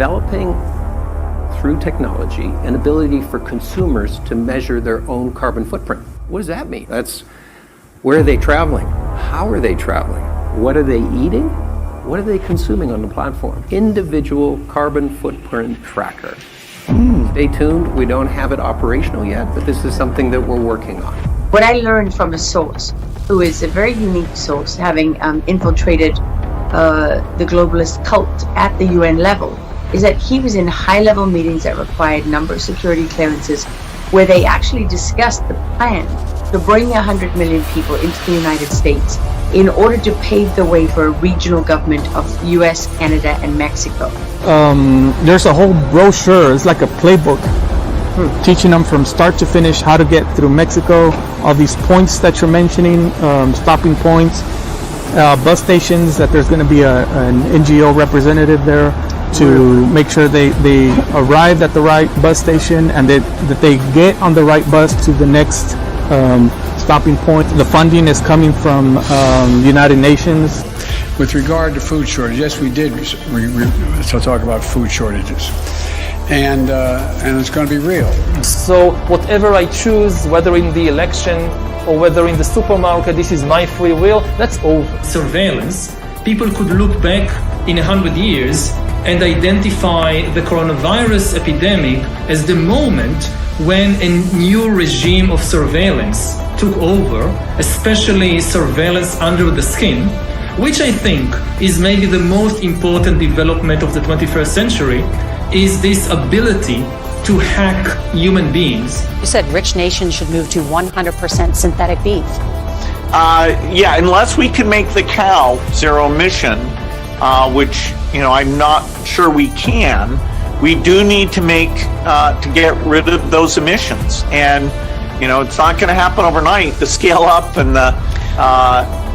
developing through technology an ability for consumers to measure their own carbon footprint. What does that mean? That's where are they traveling? How are they traveling? What are they eating? What are they consuming on the platform? Individual carbon footprint tracker. Stay tuned. We don't have it operational yet, but this is something that we're working on. What I learned from a source who is a very unique source, having infiltrated the globalist cult at the UN level, is that he was in high-level meetings that required number of security clearances, where they actually discussed the plan to bring 100 million people into the United States in order to pave the way for a regional government of US, Canada, and Mexico. There's a whole brochure, it's like a playbook, teaching them from start to finish how to get through Mexico, all these points that you're mentioning, stopping points, bus stations, that there's going to be an NGO representative there to make sure they arrive at the right bus station and that they get on the right bus to the next stopping point. The funding is coming from United Nations. With regard to food shortages, yes, we did so talk about food shortages, and it's going to be real. So whatever I choose, whether in the election or whether in the supermarket, this is my free will, that's over. Surveillance, people could look back in 100 years and identify the coronavirus epidemic as the moment when a new regime of surveillance took over, especially surveillance under the skin, which I think is maybe the most important development of the 21st century, is this ability to hack human beings. You said rich nations should move to 100% synthetic beef. Yeah, unless we can make the cow zero emission, which I'm not sure we can. We do need to to get rid of those emissions, and it's not going to happen overnight. The scale up and the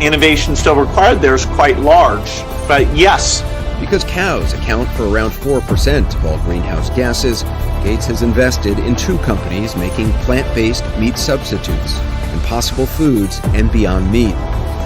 innovation still required there is quite large. But yes, because cows account for around 4% of all greenhouse gases, Gates has invested in 2 companies making plant-based meat substitutes, Impossible Foods and Beyond Meat.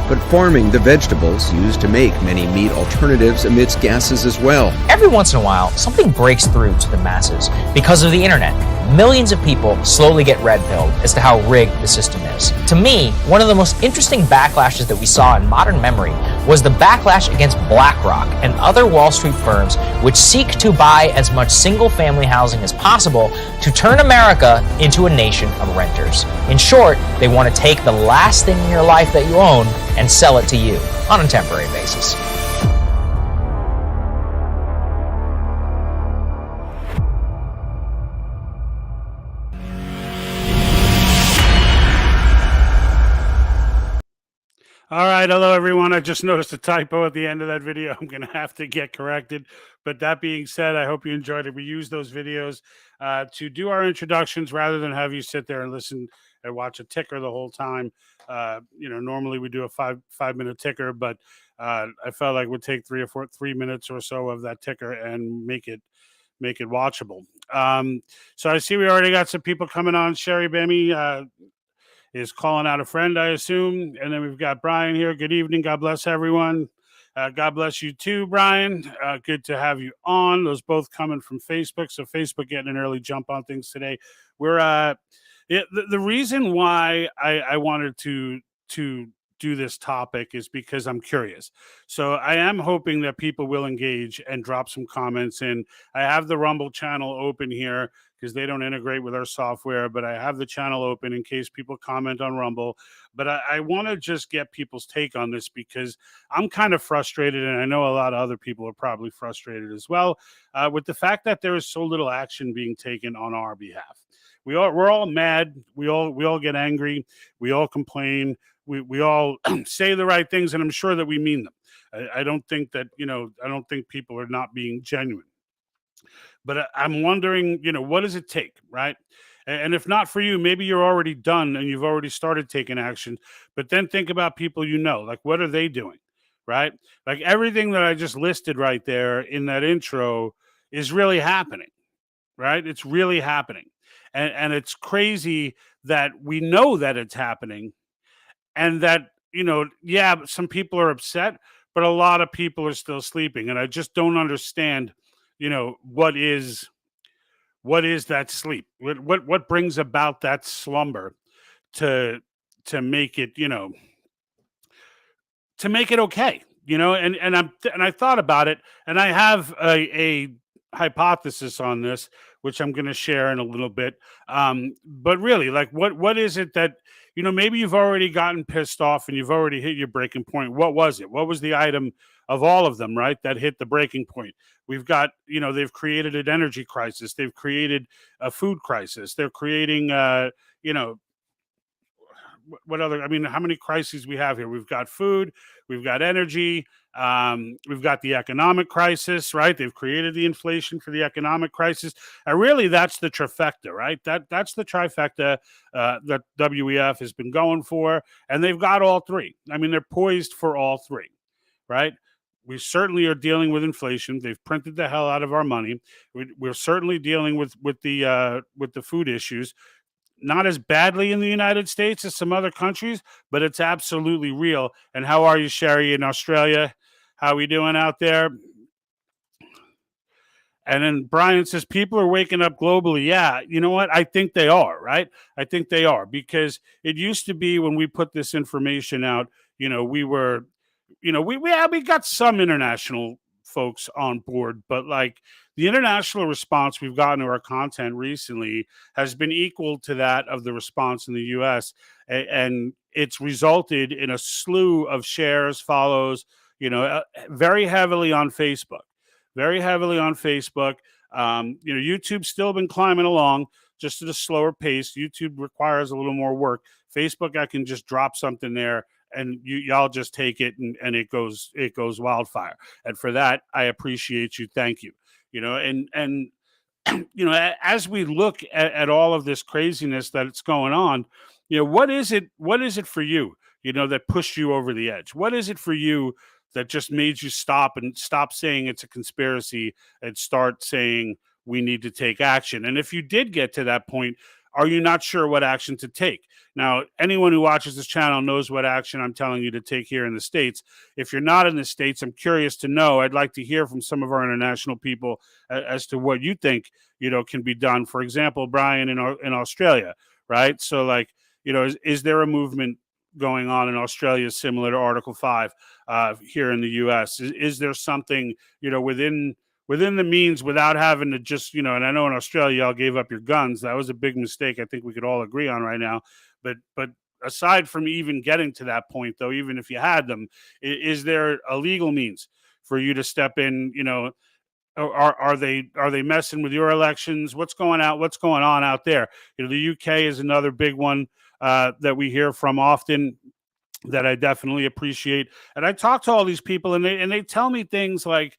But farming the vegetables used to make many meat alternatives emits gases as well. Every once in a while, something breaks through to the masses. Because of the internet, millions of people slowly get red-pilled as to how rigged the system is. To me, one of the most interesting backlashes that we saw in modern memory was the backlash against BlackRock and other Wall Street firms which seek to buy as much single-family housing as possible to turn America into a nation of renters. In short, they want to take the last thing in your life that you own and sell it to you on a temporary basis. All right, hello everyone. I just noticed a typo at the end of that video. I'm going to have to get corrected. But that being said, I hope you enjoyed it. We use those videos to do our introductions rather than have you sit there and listen and watch a ticker the whole time. Normally we do a five-minute ticker, but I felt like it would take 3 minutes or so of that ticker and make it watchable. So I see we already got some people coming on. Sherry Bemi is calling out a friend, I assume. And then we've got Brian here. Good evening. God bless everyone. God bless you too, Brian. Good to have you on. Those both coming from Facebook. So Facebook getting an early jump on things today. We're the reason why I wanted to do this topic is because I'm curious. So I am hoping that people will engage and drop some comments in. I have the Rumble channel open here because they don't integrate with our software, but I have the channel open in case people comment on Rumble. But I want to just get people's take on this because I'm kind of frustrated, and I know a lot of other people are probably frustrated as well, with the fact that there is so little action being taken on our behalf. We're all mad. We all get angry. We all complain. We all say the right things, and I'm sure that we mean them. I don't think that, I don't think people are not being genuine. But I'm wondering, what does it take, right? And if not for you, maybe you're already done and you've already started taking action. But then think about people like what are they doing, right? Like everything that I just listed right there in that intro is really happening, right? It's really happening. And it's crazy that we know that it's happening and that, some people are upset, but a lot of people are still sleeping. And I just don't understand what is that sleep? What brings about that slumber to make it, to make it okay? And I thought about it, and I have a hypothesis on this, which I'm going to share in a little bit. But really, like, what is it that, maybe you've already gotten pissed off and you've already hit your breaking point. What was it? What was the item of all of them, right, that hit the breaking point? We've got, they've created an energy crisis. They've created a food crisis. They're creating, what other, how many crises we have here? We've got food, we've got energy, we've got the economic crisis, right? They've created the inflation for the economic crisis. And really, that's the trifecta, right? That's the trifecta that WEF has been going for. And they've got all three. They're poised for all three, right? We certainly are dealing with inflation. They've printed the hell out of our money. We're certainly dealing with the food issues. Not as badly in the United States as some other countries, but it's absolutely real. And how are you, Sherry, in Australia? How are we doing out there? And then Brian says, people are waking up globally. Yeah, you know what? I think they are, right? I think they are, because it used to be when we put this information out, we were, we got some international folks on board, but like the international response we've gotten to our content recently has been equal to that of the response in the US. And it's resulted in a slew of shares, follows, very heavily on Facebook. YouTube's still been climbing along, just at a slower pace. YouTube requires a little more work. Facebook, I can just drop something there and y'all just take it and it goes wildfire. And for that, I appreciate you. Thank you. And as we look at all of this craziness that's going on, what is it for you, that pushed you over the edge? What is it for you that just made you stop saying it's a conspiracy and start saying we need to take action? And if you did get to that point, are you not sure what action to take? Now, anyone who watches this channel knows what action I'm telling you to take here in the States. If you're not in the States, I'm curious to know. I'd like to hear from some of our international people as to what you think, can be done. For example, Brian, in Australia, right? So, like, is there a movement going on in Australia similar to Article 5 here in the U.S.? Is there something, within the means, without having to just, and I know in Australia y'all gave up your guns. That was a big mistake. I think we could all agree on right now. But aside from even getting to that point, though, even if you had them, is there a legal means for you to step in? Are they messing with your elections? What's going on out there? The UK is another big one that we hear from often, that I definitely appreciate. And I talk to all these people and they tell me things like,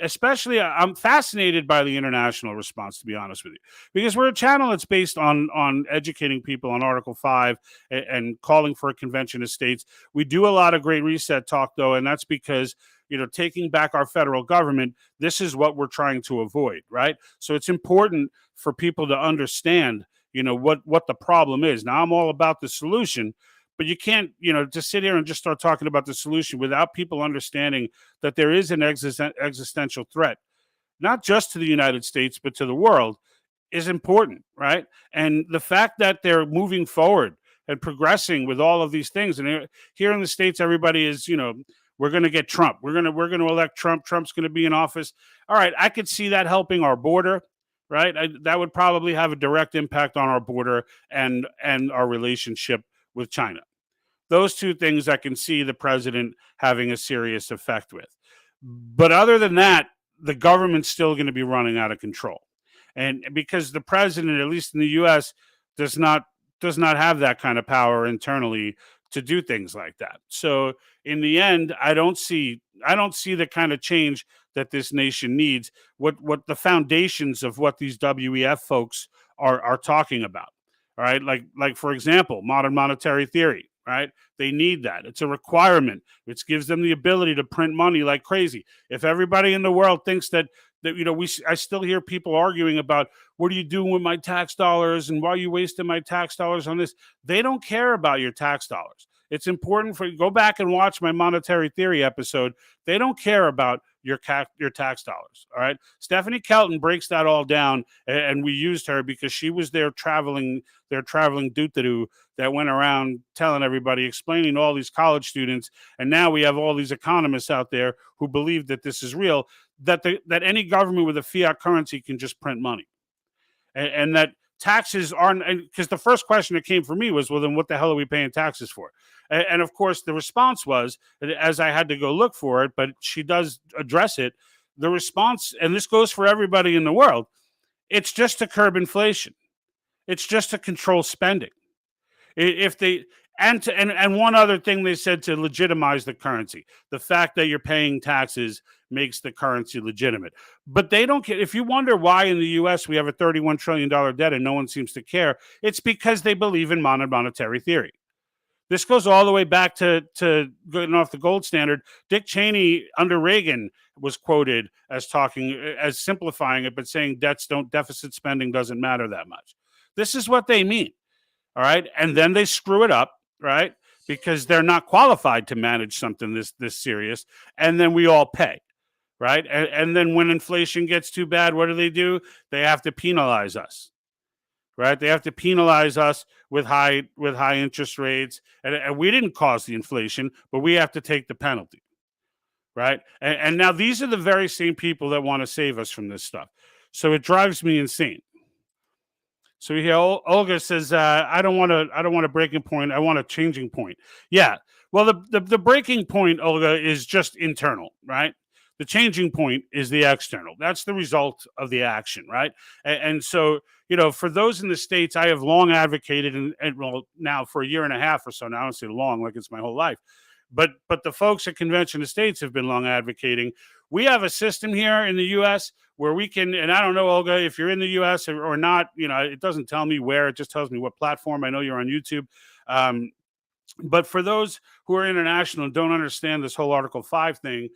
especially I'm fascinated by the international response, to be honest with you, because we're a channel that's based on educating people on Article 5 and calling for a convention of states. We do a lot of great reset talk, though, and that's because, taking back our federal government, this is what we're trying to avoid, right? So it's important for people to understand, what the problem is. Now, I'm all about the solution, but you can't, just sit here and just start talking about the solution without people understanding that there is an existential threat, not just to the United States, but to the world, is important, right? And the fact that they're moving forward and progressing with all of these things, and here in the States, everybody is, we're going to get Trump. We're going to elect Trump. Trump's going to be in office. All right, I could see that helping our border, right? That would probably have a direct impact on our border and our relationship with China. Those two things I can see the president having a serious effect with. But other than that, the government's still going to be running out of control. And because the president, at least in the US, does not have that kind of power internally to do things like that. So in the end, I don't see the kind of change that this nation needs. What the foundations of what these WEF folks are talking about. All right, like for example, modern monetary theory. Right? They need that. It's a requirement. It gives them the ability to print money like crazy. If everybody in the world thinks that I still hear people arguing about, what are you doing with my tax dollars and why are you wasting my tax dollars on this? They don't care about your tax dollars. It's important for you. Go back and watch my monetary theory episode. They don't care about your tax dollars. All right. Stephanie Kelton breaks that all down, and we used her because she was their traveling doo-doo that went around telling everybody, explaining to all these college students. And now we have all these economists out there who believe that this is real, that any government with a fiat currency can just print money, and that taxes aren't, because the first question that came for me was, well, then what the hell are we paying taxes for? And of course, the response was, as I had to go look for it, but she does address it. The response, and this goes for everybody in the world, it's just to curb inflation. It's just to control spending. If they and one other thing they said, to legitimize the currency. The fact that you're paying taxes makes the currency legitimate. But they don't care. If you wonder why in the US we have a $31 trillion debt and no one seems to care, it's because they believe in monetary theory. This goes all the way back to getting off the gold standard. Dick Cheney under Reagan was quoted as simplifying it, but saying deficit spending doesn't matter that much. This is what they mean. All right. And then they screw it up, right? Because they're not qualified to manage something this serious. And then we all pay, right? And then when inflation gets too bad, what do? They have to penalize us, right? They have to penalize us with high interest rates. And we didn't cause the inflation, but we have to take the penalty, right? And now these are the very same people that want to save us from this stuff. So it drives me insane. So here, Olga says, "I don't want a breaking point. I want a changing point." Yeah. Well, the breaking point, Olga, is just internal, right? The changing point is the external. That's the result of the action, right? And so, for those in the States, I have long advocated, and well, now for a year and a half or so now, I don't say long, like it's my whole life. But the folks at Convention of States have been long advocating. We have a system here in the U.S. where we can, and I don't know, Olga, if you're in the U.S. or not, it doesn't tell me where, it just tells me what platform. I know you're on YouTube. But for those who are international and don't understand this whole Article 5 thing,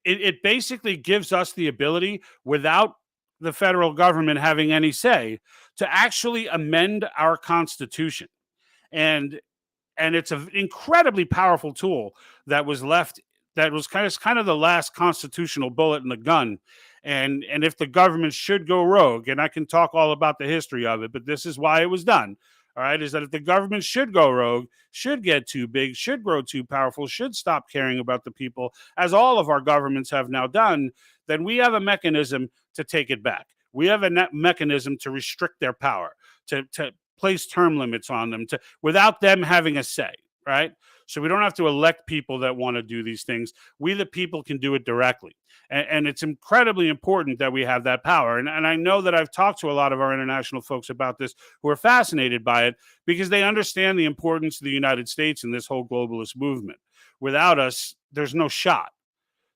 it basically gives us the ability, without the federal government having any say, to actually amend our Constitution. And it's an incredibly powerful tool that was kind of the last constitutional bullet in the gun. And if the government should go rogue, and I can talk all about the history of it, but this is why it was done, all right, is that if the government should go rogue, should get too big, should grow too powerful, should stop caring about the people, as all of our governments have now done, then we have a mechanism to take it back. We have a mechanism to restrict their power, to place term limits on them, without them having a say, right? So we don't have to elect people that want to do these things. We, the people, can do it directly. And it's incredibly important that we have that power. And I know that I've talked to a lot of our international folks about this who are fascinated by it, because they understand the importance of the United States in this whole globalist movement. Without us, there's no shot.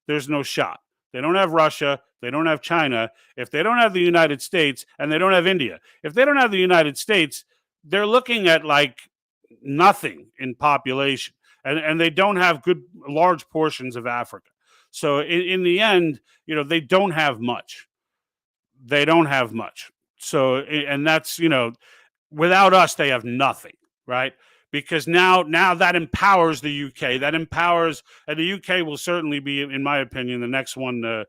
There's no shot. They don't have Russia. They don't have China. If they don't have the United States, and they don't have India, if they don't have the United States, they're looking at like nothing in population. And they don't have large portions of Africa. So in the end, they don't have much. They don't have much. So, and that's, without us, they have nothing, right? Because now that empowers the UK. That empowers, and the UK will certainly be, in my opinion, the next one to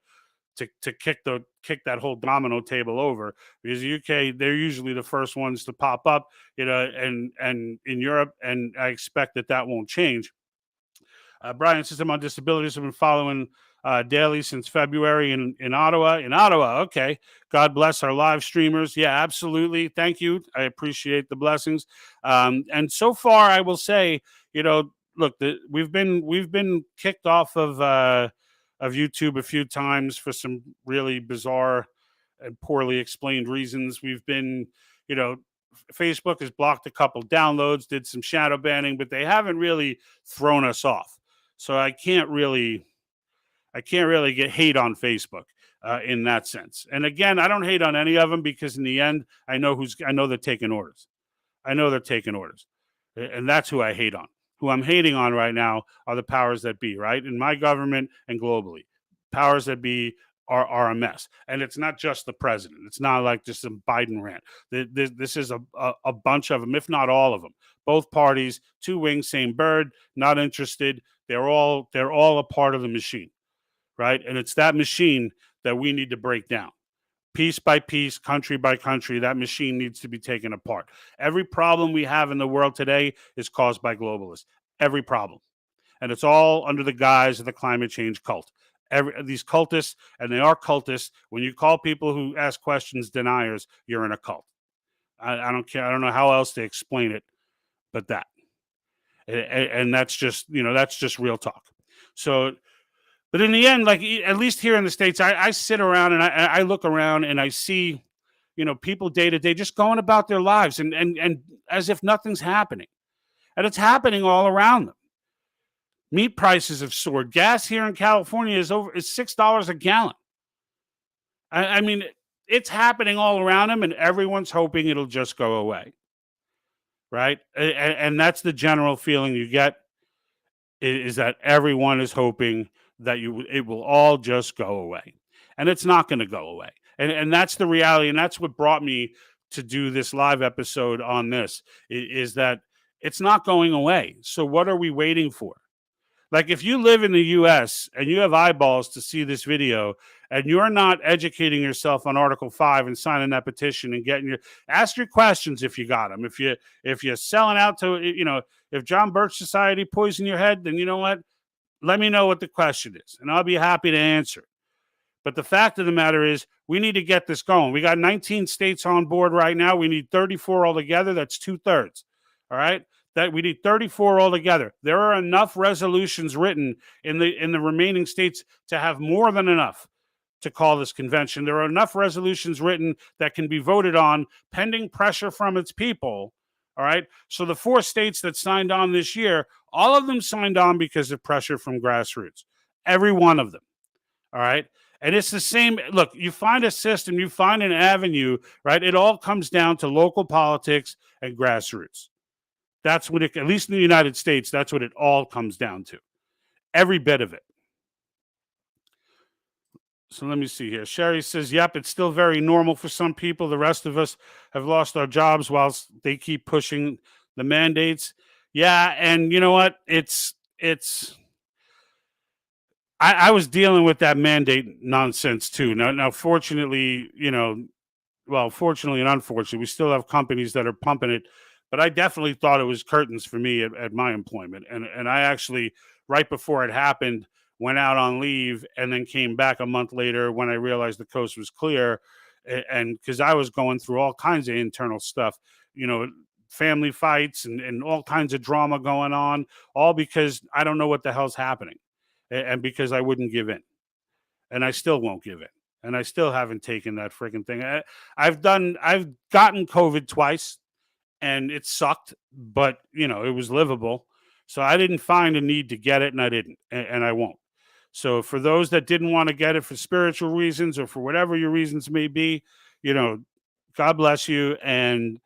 kick that whole domino table over, because the UK, they're usually the first ones to pop up, and in Europe, and I expect that won't change. Brian says, I'm on disabilities. I've been following daily since February in Ottawa. In Ottawa, okay. God bless our live streamers. Yeah, absolutely. Thank you. I appreciate the blessings. And so far, I will say, look, we've been kicked off of YouTube a few times for some really bizarre and poorly explained reasons. We've been, Facebook has blocked a couple downloads, did some shadow banning, but they haven't really thrown us off. So I can't really get hate on Facebook in that sense. And again, I don't hate on any of them, because in the end, I know they're taking orders. I know they're taking orders, and that's who I hate on. Who I'm hating on right now are the powers that be, right? In my government and globally, powers that be are a mess. And it's not just the president. It's not like just some Biden rant. This is a bunch of them, if not all of them. Both parties, two wings, same bird, not interested. They're all a part of the machine, right? And it's that machine that we need to break down. Piece by piece, country by country, that machine needs to be taken apart. Every problem we have in the world today is caused by globalists. Every problem. And it's all under the guise of the climate change cult. These cultists, and they are cultists. When you call people who ask questions deniers, you're in a cult. I don't care. I don't know how else to explain it, but that. And that's just, that's just real talk. So, but in the end, like, at least here in the States, I sit around and I look around and I see, people day to day just going about their lives and as if nothing's happening. And it's happening all around them. Meat prices have soared. Gas here in California is $6 a gallon. I mean, it's happening all around them, and everyone's hoping it'll just go away. Right? And that's the general feeling you get, is that everyone is hoping that it will all just go away. And it's not going to go away. And that's the reality. And that's what brought me to do this live episode on this, is that it's not going away. So what are we waiting for? Like, if you live in the US and you have eyeballs to see this video and you're not educating yourself on Article 5 and signing that petition and ask your questions if you got them. If you're selling out to, if John Birch Society poison your head, then you know what? Let me know what the question is and I'll be happy to answer. But the fact of the matter is, we need to get this going. We got 19 states on board right now. We need 34 altogether. That's 2/3. All right. That we need 34 altogether. There are enough resolutions written in the remaining states to have more than enough to call this convention. There are enough resolutions written that can be voted on pending pressure from its people. All right. So the 4 states that signed on this year, all of them signed on because of pressure from grassroots. Every one of them. All right. And it's the same. Look, you find a system, you find an avenue, right? It all comes down to local politics and grassroots. That's what at least in the United States, that's what it all comes down to. Every bit of it. So let me see here. Sherry says, yep, it's still very normal for some people. The rest of us have lost our jobs whilst they keep pushing the mandates. Yeah, and you know what? I was dealing with that mandate nonsense too. Now, fortunately, fortunately and unfortunately, we still have companies that are pumping it. But I definitely thought it was curtains for me at my employment. And I actually, right before it happened, went out on leave and then came back a month later when I realized the coast was clear. And because I was going through all kinds of internal stuff, family fights and all kinds of drama going on, all because I don't know what the hell's happening. And because I wouldn't give in. And I still won't give in. And I still haven't taken that freaking thing. I've gotten COVID twice. And it sucked, but, it was livable. So I didn't find a need to get it, and I didn't, and I won't. So for those that didn't want to get it for spiritual reasons or for whatever your reasons may be, God bless you. And,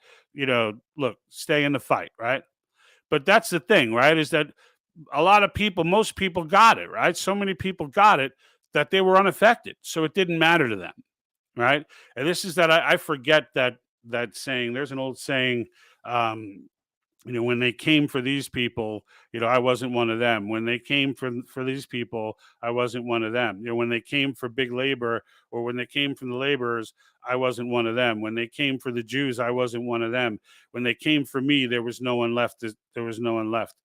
look, stay in the fight, right? But that's the thing, right, is that a lot of people, most people got it, right? So many people got it that they were unaffected. So it didn't matter to them, right? And this is that I forget that saying. There's an old saying, when they came for these people, I wasn't one of them. When they came for these people, I wasn't one of them. When they came for big labor, or when they came from the laborers, I wasn't one of them. When they came for the Jews, I wasn't one of them. When they came for me, there was no one left. There was no one left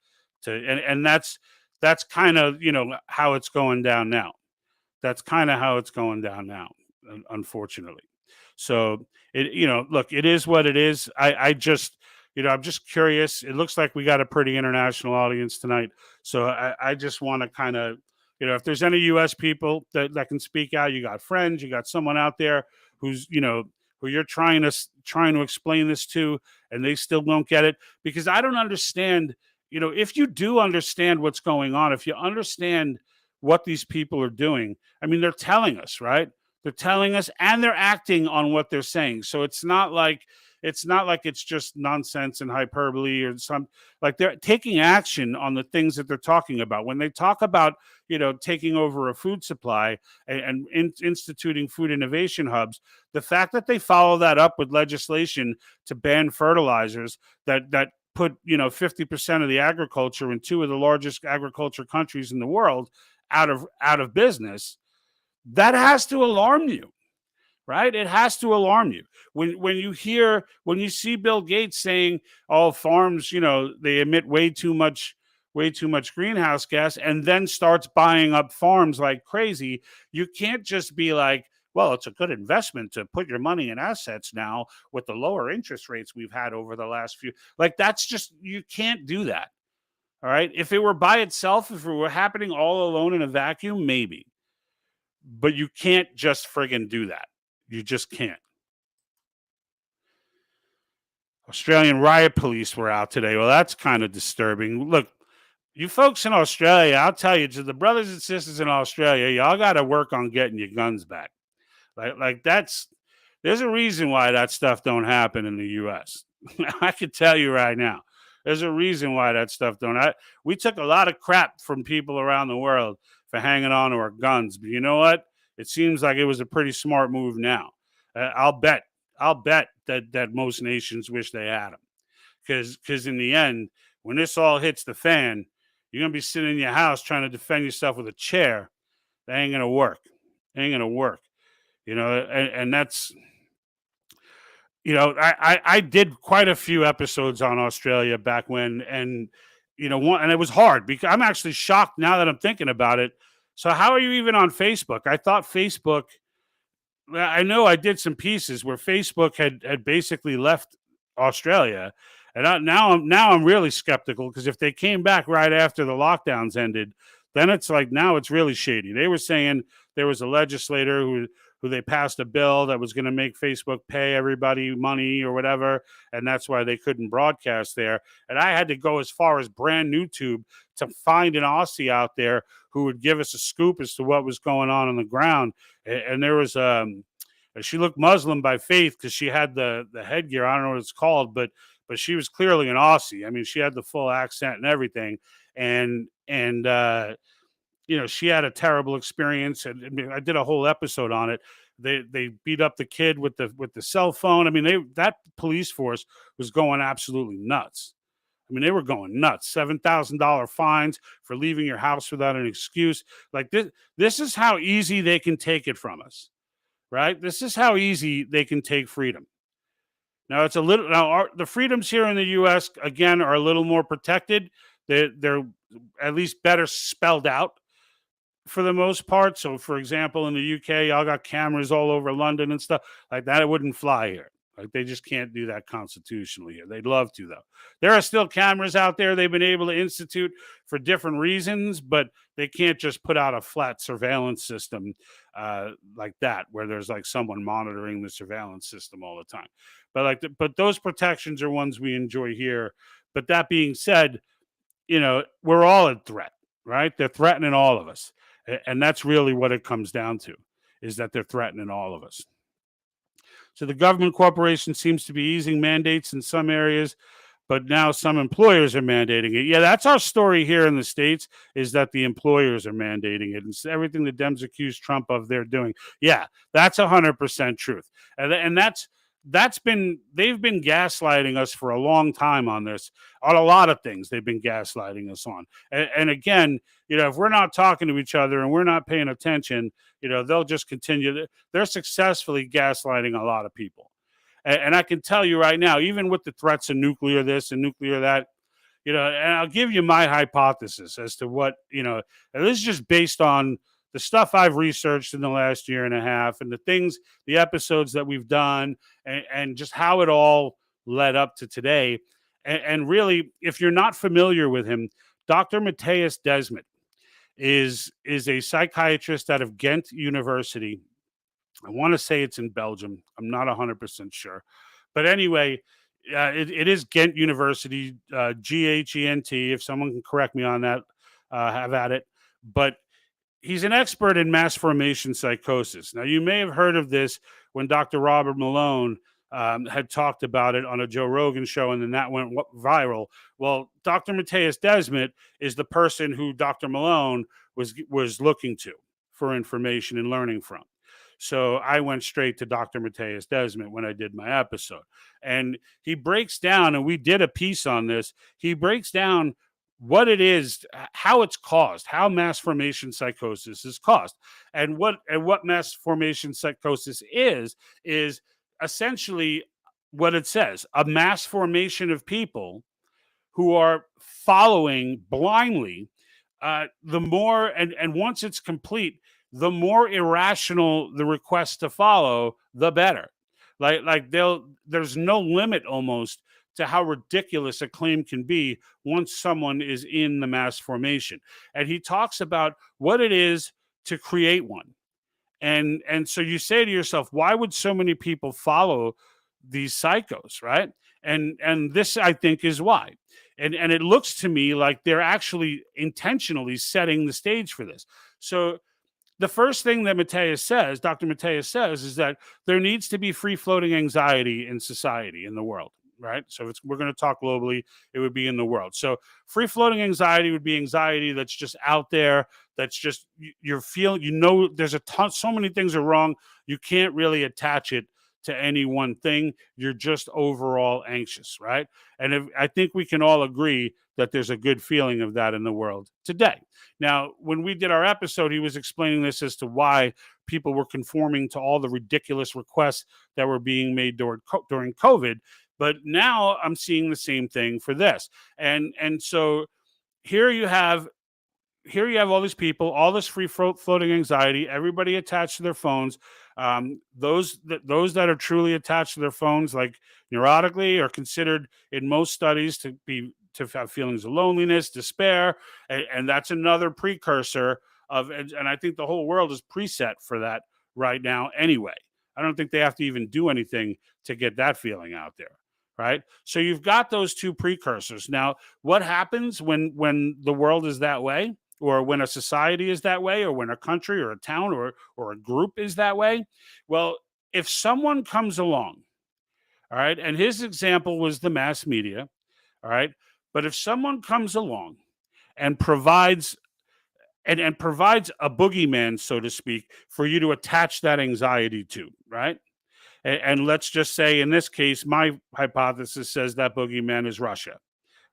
and that's kind of, how it's going down now. That's kind of how it's going down now, unfortunately. So look, it is what it is. I'm just curious. It looks like we got a pretty international audience tonight. So I just want to kind of, if there's any U.S. people that can speak out, you got friends, you got someone out there who's, who you're trying to explain this to, and they still don't get it, because I don't understand. If you do understand what's going on, if you understand what these people are doing, I mean, they're telling us, right? They're telling us, and they're acting on what they're saying. So it's not like it's just nonsense and hyperbole or some, like, they're taking action on the things that they're talking about. When they talk about, taking over a food supply and instituting food innovation hubs, the fact that they follow that up with legislation to ban fertilizers that put 50% of the agriculture in 2 of the largest agriculture countries in the world out of business. That has to alarm you, right? It has to alarm you. When you see Bill Gates saying, "Oh, farms, they emit way too much greenhouse gas," and then starts buying up farms like crazy, you can't just be like, "Well, it's a good investment to put your money in assets now with the lower interest rates we've had over the last few." Like, that's just, you can't do that. All right. If it were by itself, if it were happening all alone in a vacuum, maybe. But you can't just friggin' do that. You just can't. Australian riot police were out today. Well, that's kind of disturbing. Look, you folks in Australia, I'll tell you, to the brothers and sisters in Australia, y'all got to work on getting your guns back. There's a reason why that stuff don't happen in the U.S. I can tell you right now. There's a reason why that stuff don't. We took a lot of crap from people around the world for hanging on to our guns, but you know what? It seems like it was a pretty smart move now. I'll bet that most nations wish they had them, because in the end, when this all hits the fan, you're gonna be sitting in your house trying to defend yourself with a chair. That ain't gonna work. And that's. I did quite a few episodes on Australia back when, and and it was hard because I'm actually shocked now that I'm thinking about it. So how are you even on Facebook? I thought Facebook. I know I did some pieces where Facebook had basically left Australia, and now I'm really skeptical, because if they came back right after the lockdowns ended, then it's like, now it's really shady. They were saying there was a legislator who they passed a bill that was going to make Facebook pay everybody money or whatever, and that's why they couldn't broadcast there. And I had to go as far as Brand New Tube to find an Aussie out there who would give us a scoop as to what was going on the ground. And there was she looked Muslim by faith because she had the headgear. I don't know what it's called, but she was clearly an Aussie. I mean, she had the full accent and everything, and she had a terrible experience, and I did a whole episode on it. They beat up the kid with the cell phone. I mean, that police force was going absolutely nuts. I mean, they were going nuts. $7,000 fines for leaving your house without an excuse. Like, this is how easy they can take it from us, right? This is how easy they can take freedom. Now, the freedoms here in the U.S. again are a little more protected. They're at least better spelled out for the most part. So, for example, in the UK, y'all got cameras all over London and stuff like that. It wouldn't fly here. Like, they just can't do that constitutionally here. They'd love to, though. There are still cameras out there they've been able to institute for different reasons, but they can't just put out a flat surveillance system like that, where there's like someone monitoring the surveillance system all the time. But those protections are ones we enjoy here. But that being said, we're all a threat, right? They're threatening all of us. And that's really what it comes down to, is that they're threatening all of us. So the government corporation seems to be easing mandates in some areas, but now some employers are mandating it. Yeah, that's our story here in the States, is that the employers are mandating it. And everything the Dems accuse Trump of they're doing. Yeah, that's 100% truth. And they've been gaslighting us for a long time on this, on a lot of things. They've been gaslighting us on. And again, if we're not talking to each other and we're not paying attention, they'll just continue. They're successfully gaslighting a lot of people. And I can tell you right now, even with the threats of nuclear this and nuclear that, and I'll give you my hypothesis as to what, and this is just based on the stuff I've researched in the last year and a half, and the episodes that we've done, and just how it all led up to today. And really, if you're not familiar with him, Dr. Mattias Desmet is a psychiatrist out of Ghent University. I want to say it's in Belgium. I'm not 100% sure. But anyway, it is Ghent University, Ghent. If someone can correct me on that, have at it. But he's an expert in mass formation psychosis. Now, you may have heard of this when Dr. Robert Malone had talked about it on a Joe Rogan show, and then that went viral. Well, Dr. Mattias Desmet is the person who Dr. Malone was looking to for information and learning from. So I went straight to Dr. Mattias Desmet when I did my episode. And he breaks down, and we did a piece on this, he breaks down what it is, how it's caused, how mass formation psychosis is caused, and what mass formation psychosis is essentially what it says: a mass formation of people who are following blindly. The more, and once it's complete, the more irrational the request to follow, the better. There's no limit almost to how ridiculous a claim can be once someone is in the mass formation. And he talks about what it is to create one. And so you say to yourself, why would so many people follow these psychos, right? And this, I think, is why. And it looks to me like they're actually intentionally setting the stage for this. So the first thing that Dr. Mateus says, is that there needs to be free-floating anxiety in society, in the world, right? So if we're going to talk globally, it would be in the world. So free-floating anxiety would be anxiety that's just out there, that's just, you're feeling, there's so many things are wrong, you can't really attach it to any one thing. You're just overall anxious, right? And I think we can all agree that there's a good feeling of that in the world today. Now, when we did our episode, he was explaining this as to why people were conforming to all the ridiculous requests that were being made during COVID. But now I'm seeing the same thing for this. And so here you have all these people, all this free floating anxiety, everybody attached to their phones. Those that are truly attached to their phones, like neurotically, are considered in most studies to have feelings of loneliness, despair, and that's another precursor of. And I think the whole world is preset for that right now. Anyway, I don't think they have to even do anything to get that feeling out there. Right. So you've got those two precursors. Now, what happens when the world is that way, or when a society is that way, or when a country or a town or a group is that way? Well, if someone comes along, all right, and his example was the mass media, all right, but if someone comes along and provides a boogeyman, so to speak, for you to attach that anxiety to, right? And let's just say, in this case, my hypothesis says that boogeyman is Russia,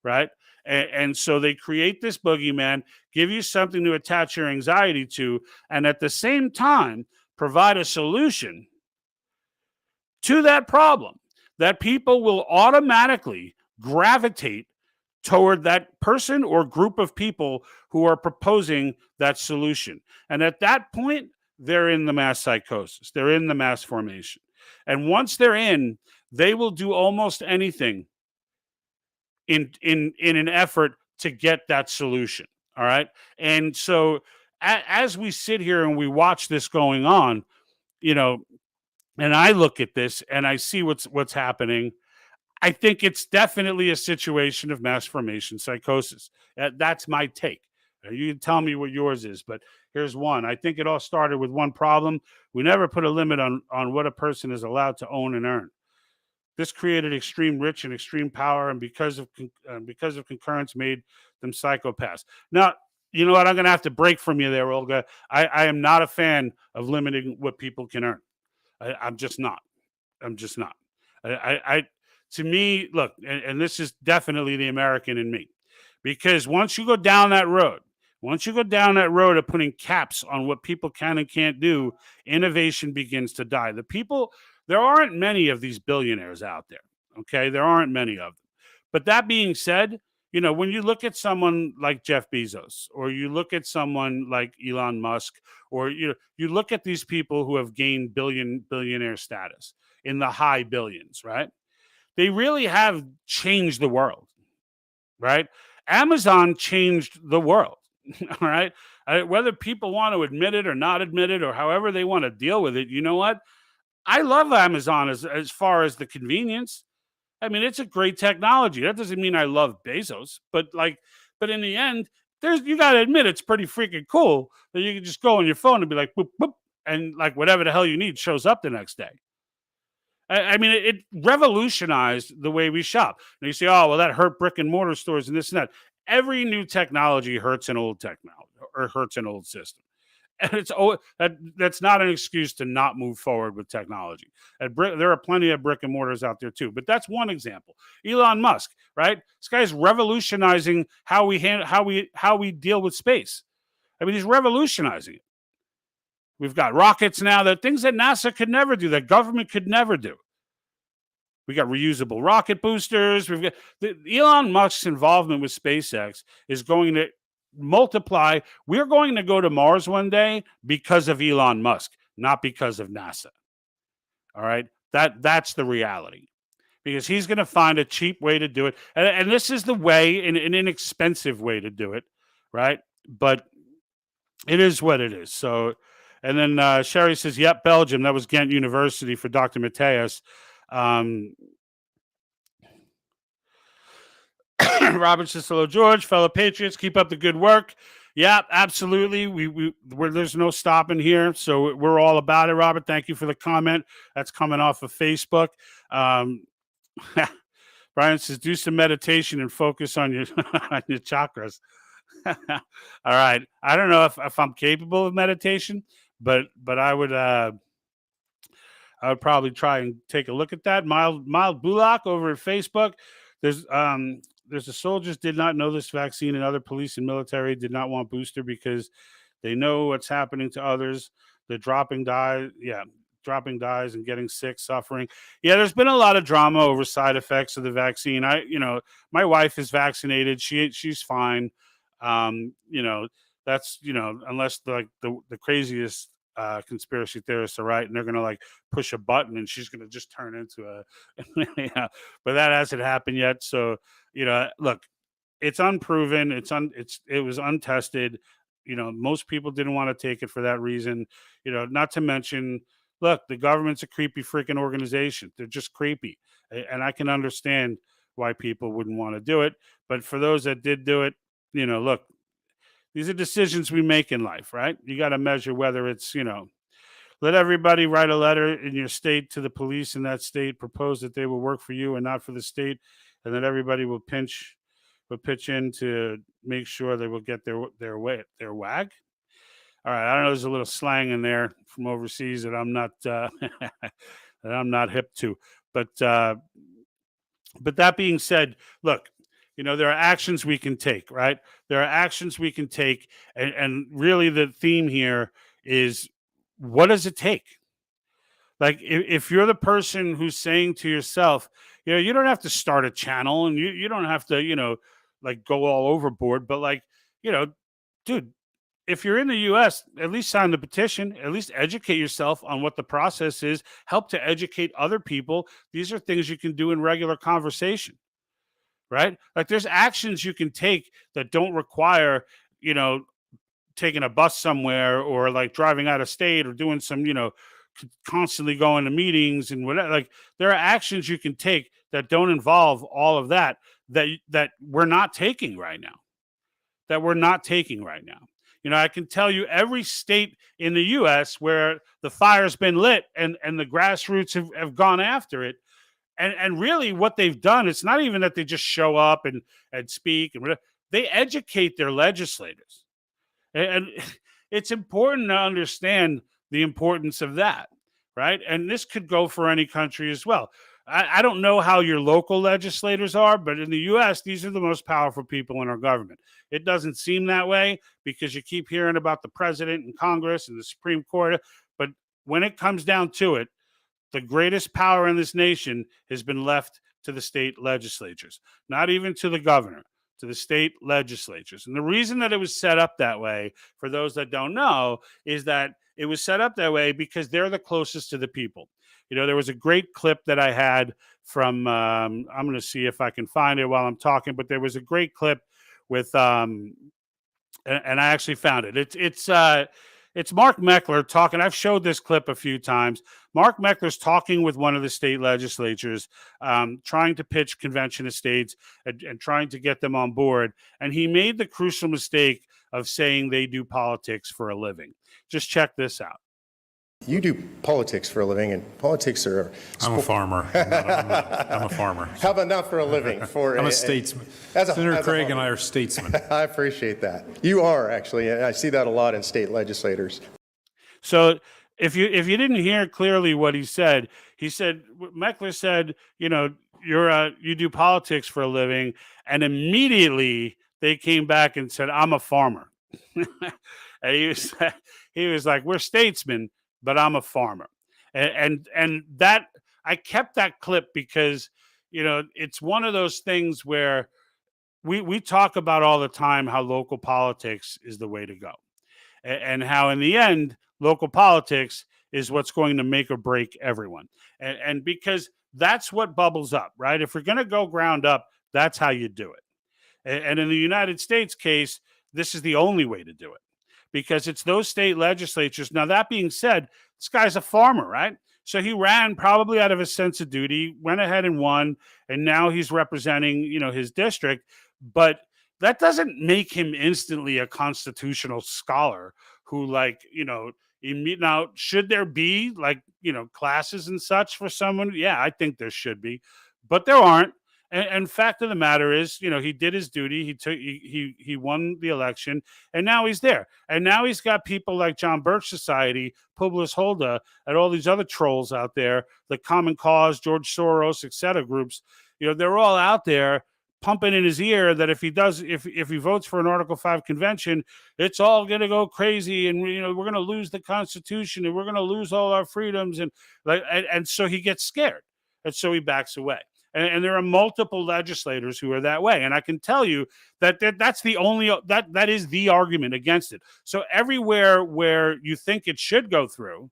right? And so they create this boogeyman, give you something to attach your anxiety to, and at the same time provide a solution to that problem, that people will automatically gravitate toward that person or group of people who are proposing that solution. And at that point, they're in the mass psychosis. They're in the mass formation. And once they're in, they will do almost anything in an effort to get that solution. All right. And so as we sit here and we watch this going on, and I look at this and I see what's happening, I think it's definitely a situation of mass formation psychosis. That's my take. You can tell me what yours is, but here's one. I think it all started with one problem. We never put a limit on what a person is allowed to own and earn. This created extreme rich and extreme power, and because of concurrence, made them psychopaths. Now, you know what? I'm going to have to break from you there, Olga. I am not a fan of limiting what people can earn. I'm just not. To me, look, and this is definitely the American in me, because once you go down that road of putting caps on what people can and can't do, innovation begins to die. There aren't many of these billionaires out there. Okay. There aren't many of them. But that being said, when you look at someone like Jeff Bezos, or you look at someone like Elon Musk, or you look at these people who have gained billionaire status in the high billions, right? They really have changed the world, right? Amazon changed the world, all right? Whether people want to admit it or not admit it, or however they want to deal with it, you know what? I love Amazon as far as the convenience. I mean, it's a great technology. That doesn't mean I love Bezos, but in the end, you got to admit it's pretty freaking cool that you can just go on your phone and be like, boop, boop, and like whatever the hell you need shows up the next day. I mean, it revolutionized the way we shop. And you say, oh, well, that hurt brick and mortar stores and this and that. Every new technology hurts an old technology or hurts an old system. And that's not an excuse to not move forward with technology. There are plenty of brick and mortars out there too, but that's one example. Elon Musk, right? This guy's revolutionizing how we deal with space. I mean, he's revolutionizing it. We've got rockets now, that things that NASA could never do, that government could never do. We got reusable rocket boosters. We've got Elon Musk's involvement with SpaceX is going to multiply. We're going to go to Mars one day because of Elon Musk, not because of NASA. All right, that's the reality, because he's going to find a cheap way to do it, and this is the way, an inexpensive way to do it, right? But it is what it is. So, and then Sherry says, "Yep, Belgium. That was Ghent University for Dr. Mateus." Robert says, "Hello, George, fellow patriots. Keep up the good work." Yeah, absolutely. There's no stopping here, so we're all about it. Robert, thank you for the comment. That's coming off of Facebook. Brian says, "Do some meditation and focus on your on your chakras." All right. I don't know if I'm capable of meditation, but I would probably try and take a look at that. Mild Bullock over at Facebook. There's the soldiers did not know this vaccine, and other police and military did not want booster because they know what's happening to others. They're dropping dies and getting sick, suffering. Yeah, there's been a lot of drama over side effects of the vaccine. My wife is vaccinated. She's fine. That's, unless the craziest conspiracy theorists are right, and they're gonna push a button and she's gonna just turn into a yeah, but that hasn't happened yet. So look, it's unproven, it was untested. Most people didn't want to take it for that reason. Not to mention, look, the government's a creepy freaking organization. They're just creepy, and I can understand why people wouldn't want to do it. But for those that did do it, look, these are decisions we make in life, right? You got to measure whether it's, let everybody write a letter in your state to the police in that state, propose that they will work for you and not for the state, and then everybody will pitch in to make sure they will get their wag. All right, I don't know. There's a little slang in there from overseas that I'm not that I'm not hip to, but that being said, look. There are actions we can take, right? There are actions we can take. And really the theme here is, what does it take? If you're the person who's saying to yourself, you don't have to start a channel, and you don't have to, go all overboard. But dude, if you're in the US, at least sign the petition, at least educate yourself on what the process is, help to educate other people. These are things you can do in regular conversation. Right? There's actions you can take that don't require, taking a bus somewhere, or driving out of state, or doing some, constantly going to meetings and whatever. There are actions you can take that don't involve all of that we're not taking right now. I can tell you every state in the US where the fire's been lit and the grassroots have gone after it. And really what they've done, it's not even that they just show up and speak, and they educate their legislators. And it's important to understand the importance of that, right? And this could go for any country as well. I don't know how your local legislators are, but in the US, these are the most powerful people in our government. It doesn't seem that way because you keep hearing about the president and Congress and the Supreme Court. But when it comes down to it, the greatest power in this nation has been left to the state legislatures, not even to the governor, to the state legislatures. And the reason that it was set up that way, for those that don't know, is that it was set up that way because they're the closest to the people. There was a great clip that I had from, I'm going to see if I can find it while I'm talking, but there was a great clip with, and I actually found it. It's Mark Meckler talking. I've showed this clip a few times. Mark Meckler's talking with one of the state legislatures, trying to pitch convention of states and trying to get them on board. And he made the crucial mistake of saying they do politics for a living. Just check this out. You do politics for a living, and politics are. I'm a farmer. I'm a farmer. How about not for a living? I'm a statesman. Senator Craig and I are statesmen. I appreciate that. You are, actually, and I see that a lot in state legislators. So if you didn't hear clearly what he said, Meckler said, you do politics for a living, and immediately they came back and said, I'm a farmer. And he was like, we're statesmen, but I'm a farmer. And that, I kept that clip because, it's one of those things where we talk about all the time how local politics is the way to go, and how in the end, local politics is what's going to make or break everyone. And because that's what bubbles up, right? If we're going to go ground up, that's how you do it. And in the United States case, this is the only way to do it, because it's those state legislatures. Now, that being said, this guy's a farmer, right? So he ran probably out of a sense of duty, went ahead and won, and now he's representing, his district. But that doesn't make him instantly a constitutional scholar who, now, should there be classes and such for someone? Yeah, I think there should be, but there aren't. And fact of the matter is, he did his duty. He won the election, and now he's there. And now he's got people like John Birch Society, Publius Hulda, and all these other trolls out there, the Common Cause, George Soros, etc. groups. They're all out there pumping in his ear that if he votes for an Article 5 convention, it's all going to go crazy, and we're going to lose the Constitution, and we're going to lose all our freedoms, and so he gets scared, and so he backs away. And there are multiple legislators who are that way. And I can tell you that's the only, that is the argument against it. So everywhere where you think it should go through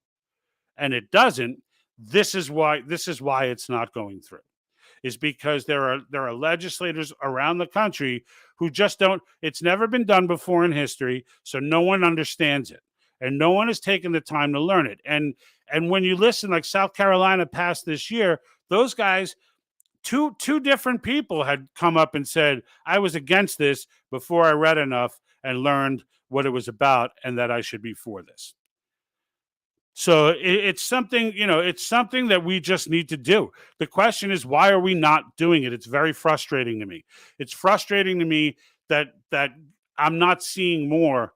and it doesn't, this is why it's not going through, is because there are legislators around the country who just don't, it's never been done before in history. So no one understands it, and no one has taken the time to learn it. And when you listen, like South Carolina passed this year, those guys, Two different people had come up and said, I was against this before I read enough and learned what it was about, and that I should be for this. So it's something, it's something that we just need to do. The question is, why are we not doing it? It's very frustrating to me. It's frustrating to me that I'm not seeing more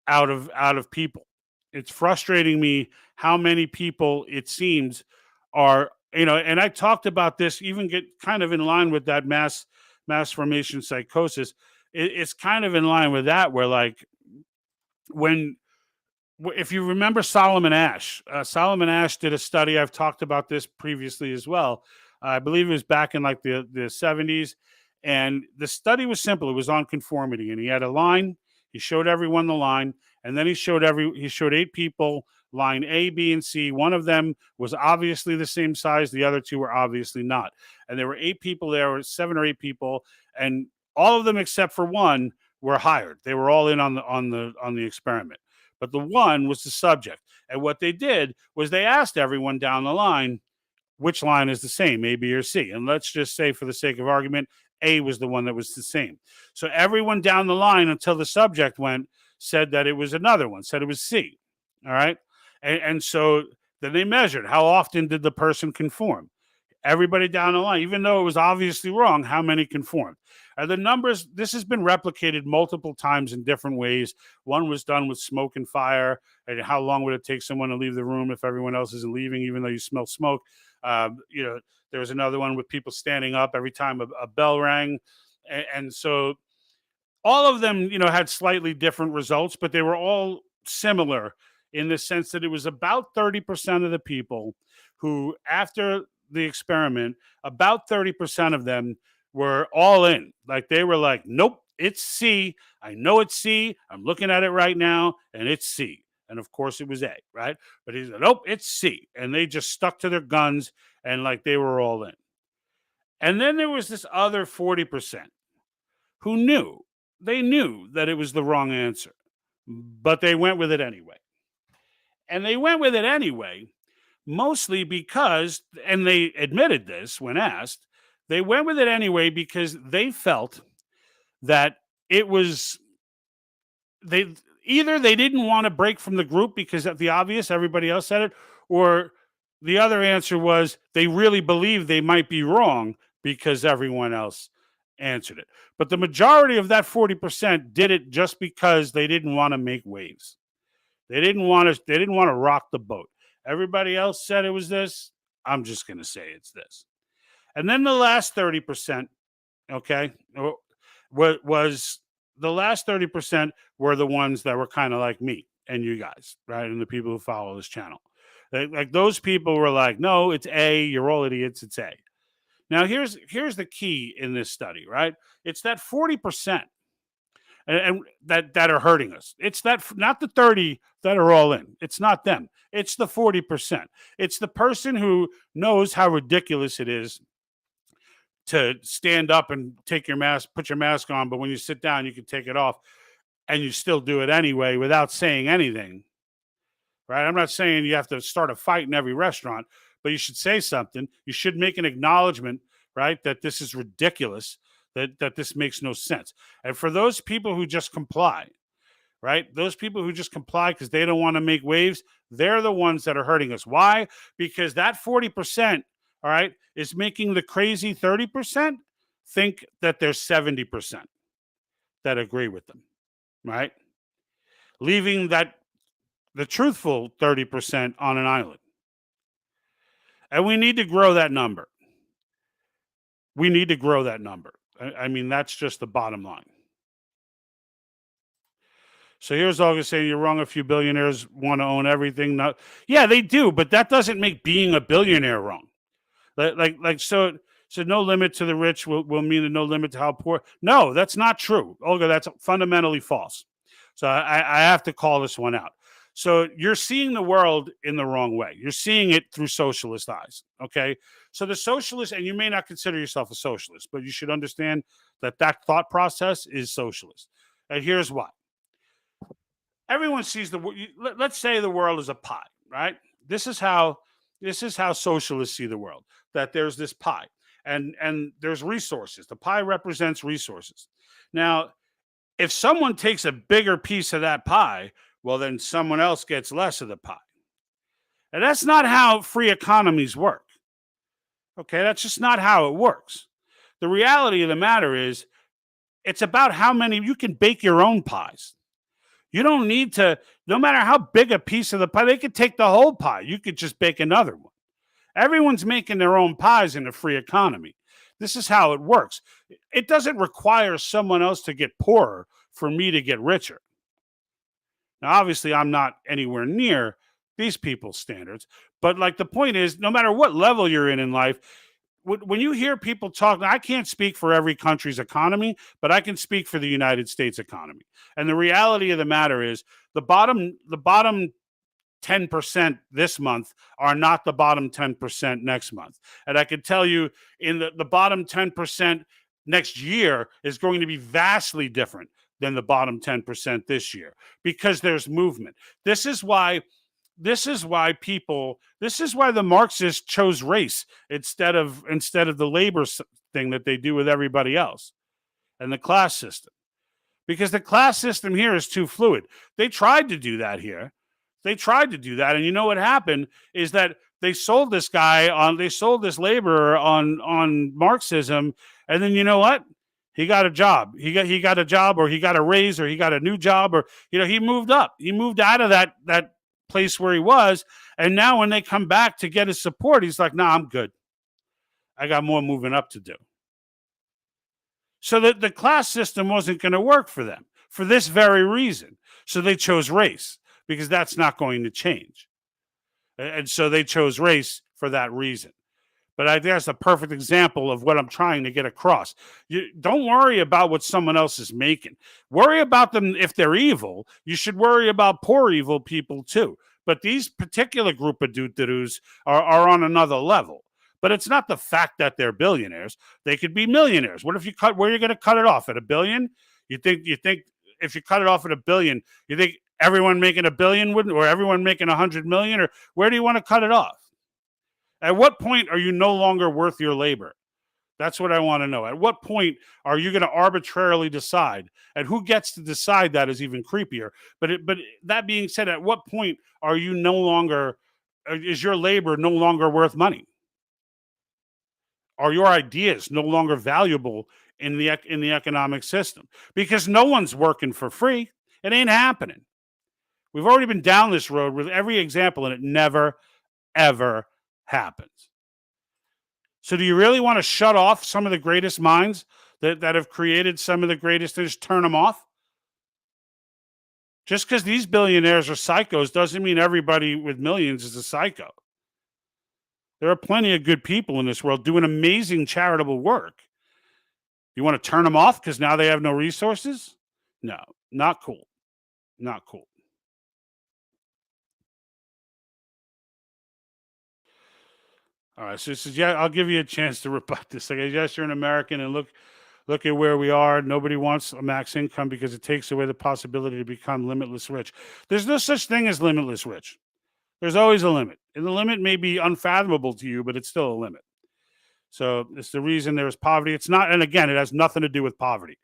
out of people. It's frustrating me how many people, it seems, are, and I talked about this, even get kind of in line with that mass formation psychosis. It's kind of in line with that, where if you remember Solomon Asch did a study. I've talked about this previously as well. I believe it was back in the 70s. And the study was simple. It was on conformity. And he had a line. He showed everyone the line. And then he showed 8 people, line A, B, and C. One of them was obviously the same size. The other 2 were obviously not. And there were 8 people there, or 7 or 8 people, and all of them except for one were hired. They were all in on the experiment. But the one was the subject. And what they did was they asked everyone down the line, which line is the same, A, B, or C? And let's just say, for the sake of argument, A was the one that was the same. So everyone down the line until the subject said that it was another one, said it was C. All right. And so then they measured how often did the person conform. Everybody down the line, even though it was obviously wrong, how many conformed. And the numbers, this has been replicated multiple times in different ways. One was done with smoke and fire, and how long would it take someone to leave the room if everyone else isn't leaving, even though you smell smoke. There was another one with people standing up every time a bell rang. And so all of them, had slightly different results, but they were all similar in the sense that it was about 30% of the people who, after the experiment, about 30% of them were all in. They were like, nope, it's C. I know it's C. I'm looking at it right now, and it's C. And of course it was A, right? But he said, nope, it's C. And they just stuck to their guns, and they were all in. And then there was this other 40% who knew that it was the wrong answer, but they went with it anyway. And they went with it anyway, mostly because, and they admitted this when asked, they went with it anyway because they felt that it was either they didn't want to break from the group because of the obvious, everybody else said it, or the other answer was they really believe they might be wrong because everyone else answered it. But the majority of that 40% did it just because they didn't want to make waves. They didn't want to rock the boat. Everybody else said it was this. I'm just going to say it's this. And then the last 30%, okay, was the last 30% were the ones that were kind of like me and you guys, right? And the people who follow this channel. Like those people were like, no, it's A, you're all idiots, it's A. Now, here's the key in this study, right? It's that 40% and that are hurting us. It's that, not the 30 that are all in. It's not them. It's the 40%. It's the person who knows how ridiculous it is to stand up and take your mask, put your mask on, but when you sit down, you can take it off, and you still do it anyway without saying anything, right? I'm not saying you have to start a fight in every restaurant, but you should say something. You should make an acknowledgement, right, that this is ridiculous, that this makes no sense. And for those people who just comply, right, those people who just comply because they don't want to make waves, they're the ones that are hurting us. Why? Because that 40%, all right, is making the crazy 30% think that there's 70% that agree with them, right? Leaving the truthful 30% on an island. And we need to grow that number. We need to grow that number. I mean, that's just the bottom line. So here's August saying you're wrong. A few billionaires want to own everything. No, yeah, they do, but that doesn't make being a billionaire wrong. So no limit to the rich will mean no limit to how poor. No, that's not true, Olga. That's fundamentally false. So I have to call this one out. So you're seeing the world in the wrong way. You're seeing it through socialist eyes. Okay. So the socialist, and you may not consider yourself a socialist, but you should understand that thought process is socialist. And here's why. Everyone sees let's say the world is a pie, right? This is how socialists see the world, that there's this pie and there's resources. The pie represents resources. Now, if someone takes a bigger piece of that pie, well, then someone else gets less of the pie. And that's not how free economies work. Okay, that's just not how it works. The reality of the matter is it's about how many you can bake your own pies. You don't need to, no matter how big a piece of the pie, they could take the whole pie. You could just bake another one. Everyone's making their own pies in a free economy. This is how it works. It doesn't require someone else to get poorer for me to get richer. Now, obviously, I'm not anywhere near these people's standards, but like the point is, no matter what level you're in life, when you hear people talk, I can't speak for every country's economy, but I can speak for the United States economy. And the reality of the matter is the bottom 10% this month are not the bottom 10% next month. And I can tell you in the bottom 10% next year is going to be vastly different than the bottom 10% this year because there's movement. This is why the Marxists chose race instead of the labor thing that they do with everybody else and the class system. Because the class system here is too fluid. They tried to do that here. And you know what happened is that they sold this laborer on Marxism, and then you know what? He got a job. He got a job, or he got a raise, or he got a new job, or he moved up. He moved out of that place where he was, and now when they come back to get his support, he's like, "Nah, I'm good. I got more moving up to do." So the class system wasn't going to work for them for this very reason. So they chose race because that's not going to change, and so they chose race for that reason. But I think that's a perfect example of what I'm trying to get across. You don't worry about what someone else is making. Worry about them if they're evil. You should worry about poor evil people too. But these particular group of doo-doo-doos are on another level. But it's not the fact that they're billionaires. They could be millionaires. What if where are you going to cut it off? At $1 billion? You think if you cut it off at $1 billion, you think everyone making $1 billion wouldn't, or everyone making 100 million, or where do you want to cut it off? At what point are you no longer worth your labor? That's what I want to know. At what point are you going to arbitrarily decide? And who gets to decide that is even creepier. But that being said, at what point are you no longer, is your labor no longer worth money? Are your ideas no longer valuable in the economic system? Because no one's working for free. It ain't happening. We've already been down this road with every example, and it never, ever happens. So do you really want to shut off some of the greatest minds that have created some of the greatest and just turn them off? Just because these billionaires are psychos doesn't mean everybody with millions is a psycho. There are plenty of good people in this world doing amazing charitable work. You want to turn them off because now they have no resources? No, not cool. Not cool. All right, so this is, yeah, I'll give you a chance to rebut this. Like, yes, you're an American, and look at where we are. Nobody wants a max income because it takes away the possibility to become limitless rich. There's no such thing as limitless rich. There's always a limit, and the limit may be unfathomable to you, but it's still a limit. So it's the reason there is poverty. It's not, and again, it has nothing to do with poverty.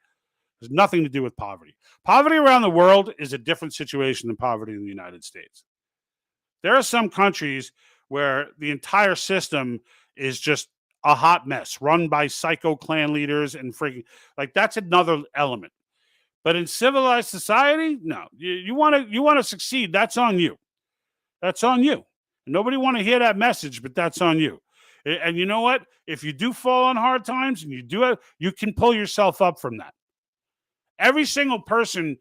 There's nothing to do with poverty. Poverty around the world is a different situation than poverty in the United States. There are some countries where the entire system is just a hot mess, run by psycho clan leaders and freaking, like, that's another element. But in civilized society, no. You want to succeed, that's on you. That's on you. Nobody want to hear that message, but that's on you. And you know what? If you do fall on hard times and you do it, you can pull yourself up from that. Every single person,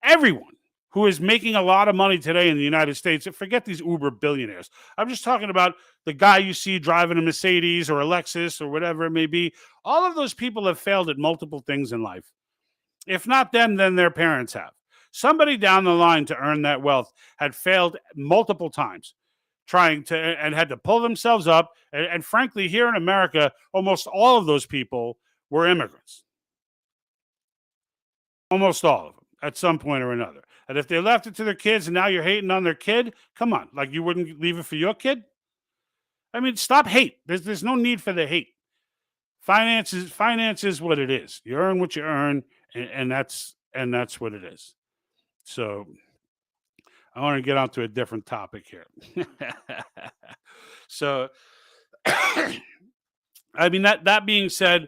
everyone who is making a lot of money today in the United States, forget these Uber billionaires. I'm just talking about the guy you see driving a Mercedes or a Lexus or whatever it may be. All of those people have failed at multiple things in life. If not them, then their parents have. Somebody down the line to earn that wealth had failed multiple times trying to, and had to pull themselves up. And frankly, here in America, almost all of those people were immigrants. Almost all of them at some point or another. And if they left it to their kids and now you're hating on their kid, come on, like you wouldn't leave it for your kid? I mean, stop hate. There's no need for the hate. Finance is what it is. You earn what you earn, and that's what it is. So I want to get on to a different topic here. So I mean, that being said,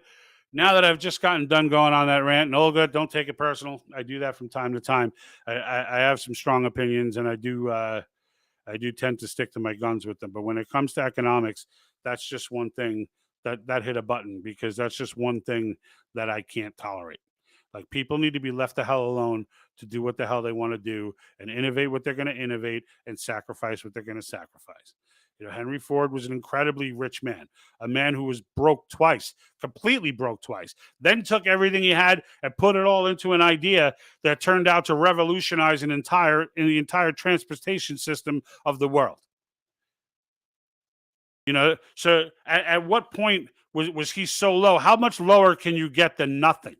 now that I've just gotten done going on that rant, and Olga, don't take it personal. I do that from time to time. I have some strong opinions, and I do tend to stick to my guns with them. But when it comes to economics, that's just one thing that hit a button, because that's just one thing that I can't tolerate. Like, people need to be left the hell alone to do what the hell they want to do and innovate what they're going to innovate and sacrifice what they're going to sacrifice. You know, Henry Ford was an incredibly rich man, a man who was broke twice, completely broke twice, then took everything he had and put it all into an idea that turned out to revolutionize the entire transportation system of the world. You know, so at what point was he so low? How much lower can you get than nothing?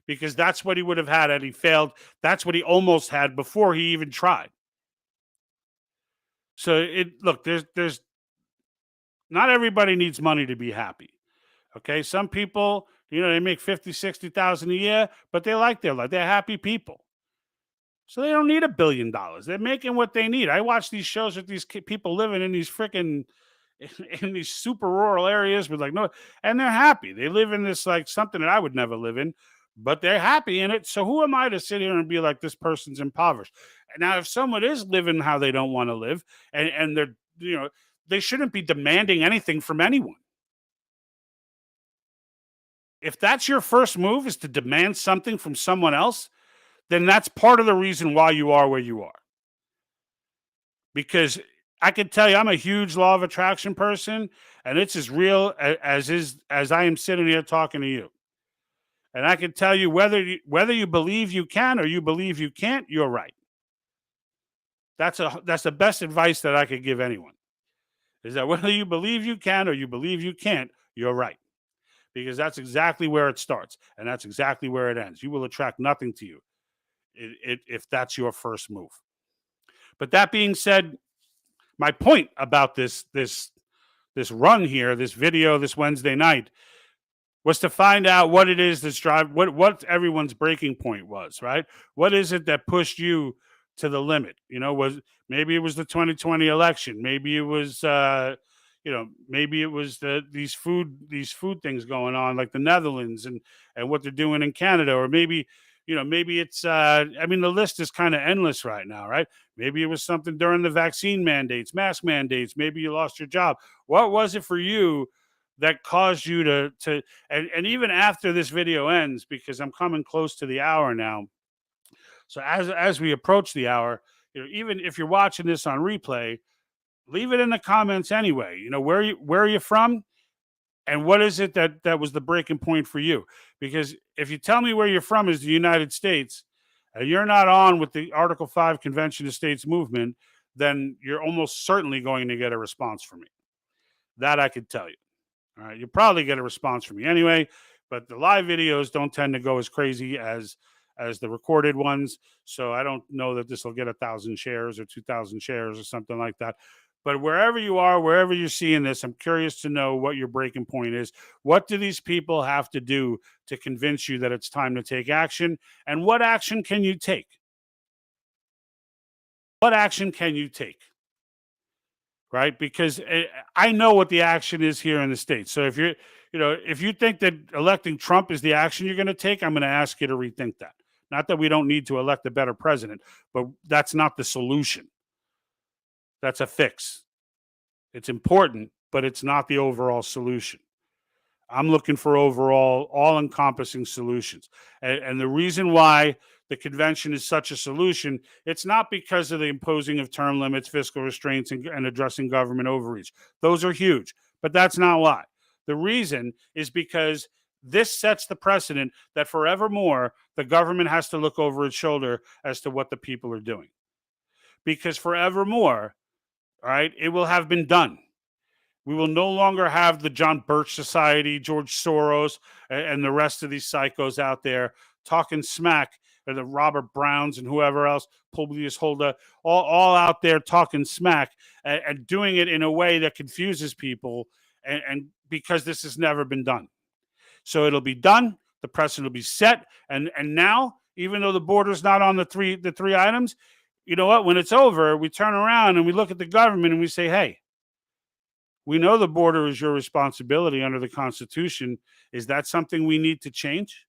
Because that's what he would have had had he failed. That's what he almost had before he even tried. So look, there's not everybody needs money to be happy. Okay. Some people, you know, they make 50, 60,000 a year, but they like their life. They're happy people. So they don't need $1 billion. They're making what they need. I watch these shows with these people living in these freaking, in these super rural areas with no, and they're happy. They live in this, like, something that I would never live in, but they're happy in it. So who am I to sit here and be like, this person's impoverished? Now, if someone is living how they don't want to live, and they're, you know, they shouldn't be demanding anything from anyone. If that's your first move, is to demand something from someone else, then that's part of the reason why you are where you are. Because I can tell you, I'm a huge law of attraction person, and it's as real as I am sitting here talking to you. And I can tell you, whether you believe you can or you believe you can't, you're right. That's the best advice that I could give anyone. Is that whether you believe you can or you believe you can't, you're right. Because that's exactly where it starts, and that's exactly where it ends. You will attract nothing to you if that's your first move. But that being said, my point about this run here, this video, this Wednesday night, was to find out what it is that's what everyone's breaking point was, right? What is it that pushed you to the limit? Maybe it was the 2020 election. Maybe it was maybe it was these food things going on, like the Netherlands and what they're doing in Canada, or maybe maybe it's I mean, the list is kind of endless right now, right? Maybe it was something during the vaccine mandates, mask mandates. Maybe you lost your job. What was it for you that caused you to and even after this video ends, because I'm coming close to the hour now, so as we approach the hour, even if you're watching this on replay, leave it in the comments anyway. Where are you from, and what is it that was the breaking point for you? Because if you tell me where you're from is the United States, and you're not on with the Article 5 Convention of States movement, then you're almost certainly going to get a response from me. That I could tell you. All right, you'll probably get a response from me anyway, but the live videos don't tend to go as crazy as the recorded ones. So I don't know that this will get 1,000 shares or 2,000 shares or something like that. But wherever you are, wherever you're seeing this, I'm curious to know what your breaking point is. What do these people have to do to convince you that it's time to take action? And what action can you take? What action can you take? Right? Because I know what the action is here in the States. So if you think that electing Trump is the action you're going to take, I'm going to ask you to rethink that. Not that we don't need to elect a better president, but that's not the solution. That's a fix. It's important, but it's not the overall solution. I'm looking for overall, all-encompassing solutions. And the reason why the convention is such a solution, it's not because of the imposing of term limits, fiscal restraints, and addressing government overreach. Those are huge, but that's not why. The reason is because this sets the precedent that forevermore, the government has to look over its shoulder as to what the people are doing. Because forevermore, all right, it will have been done. We will no longer have the John Birch Society, George Soros, and the rest of these psychos out there talking smack, or the Robert Browns and whoever else, Publius Hulda, all out there talking smack and doing it in a way that confuses people, and because this has never been done. So it'll be done. The precedent will be set. And now, even though the border's not on the three items, you know what? When it's over, we turn around and we look at the government and we say, hey, we know the border is your responsibility under the Constitution. Is that something we need to change?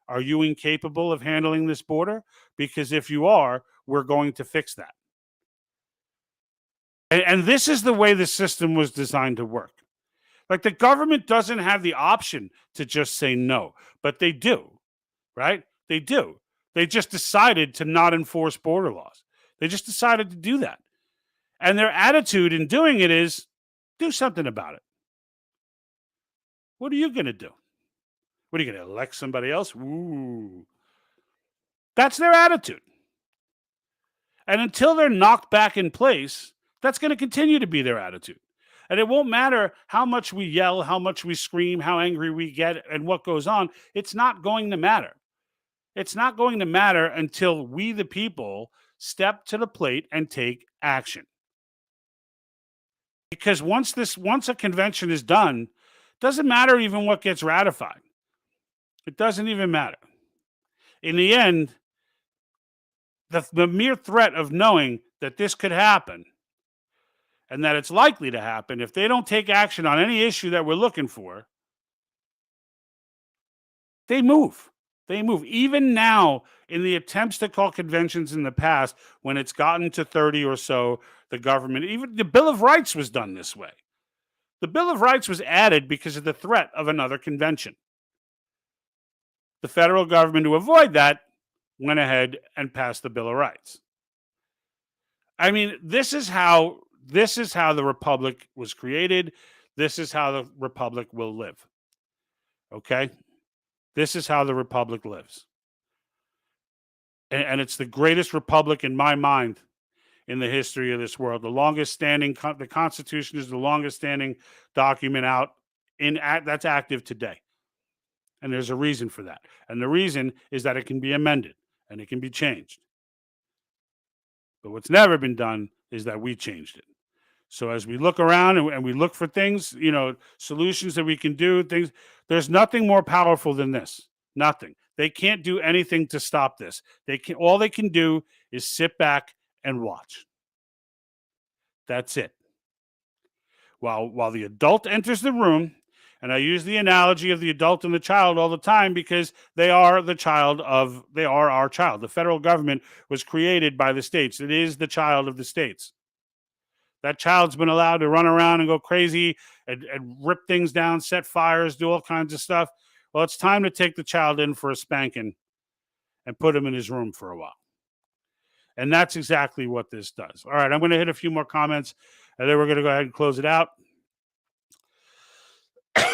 Are you incapable of handling this border? Because if you are, we're going to fix that. And this is the way the system was designed to work. Like, the government doesn't have the option to just say no, but they do, right? They do. They just decided to not enforce border laws. They just decided to do that. And their attitude in doing it is, do something about it. What are you going to do? What are you going to elect somebody else? Ooh. That's their attitude. And until they're knocked back in place, that's going to continue to be their attitude. And it won't matter how much we yell, how much we scream, how angry we get, and what goes on. It's not going to matter. It's not going to matter until we, the people, step to the plate and take action. Because once a convention is done, it doesn't matter even what gets ratified. It doesn't even matter. In the end, the mere threat of knowing that this could happen and that it's likely to happen, if they don't take action on any issue that we're looking for, they move. They move. Even now, in the attempts to call conventions in the past, when it's gotten to 30 or so, the government, even the Bill of Rights was done this way. The Bill of Rights was added because of the threat of another convention. The federal government, to avoid that, went ahead and passed the Bill of Rights. I mean, this is how the Republic was created. This is how the Republic will live. Okay? This is how the Republic lives. And it's the greatest republic in my mind in the history of this world. The longest standing, the Constitution is the longest standing document out that's active today. And there's a reason for that. And the reason is that it can be amended and it can be changed. But what's never been done is that we changed it. So as we look around and we look for things, solutions that we can do, things, there's nothing more powerful than this. Nothing. They can't do anything to stop this. All they can do is sit back and watch. That's it. While the adult enters the room, and I use the analogy of the adult and the child all the time because they are our child. The federal government was created by the states. It is the child of the states. That child's been allowed to run around and go crazy and rip things down, set fires, do all kinds of stuff. Well, it's time to take the child in for a spanking and put him in his room for a while. And that's exactly what this does. All right, I'm going to hit a few more comments, and then we're going to go ahead and close it out.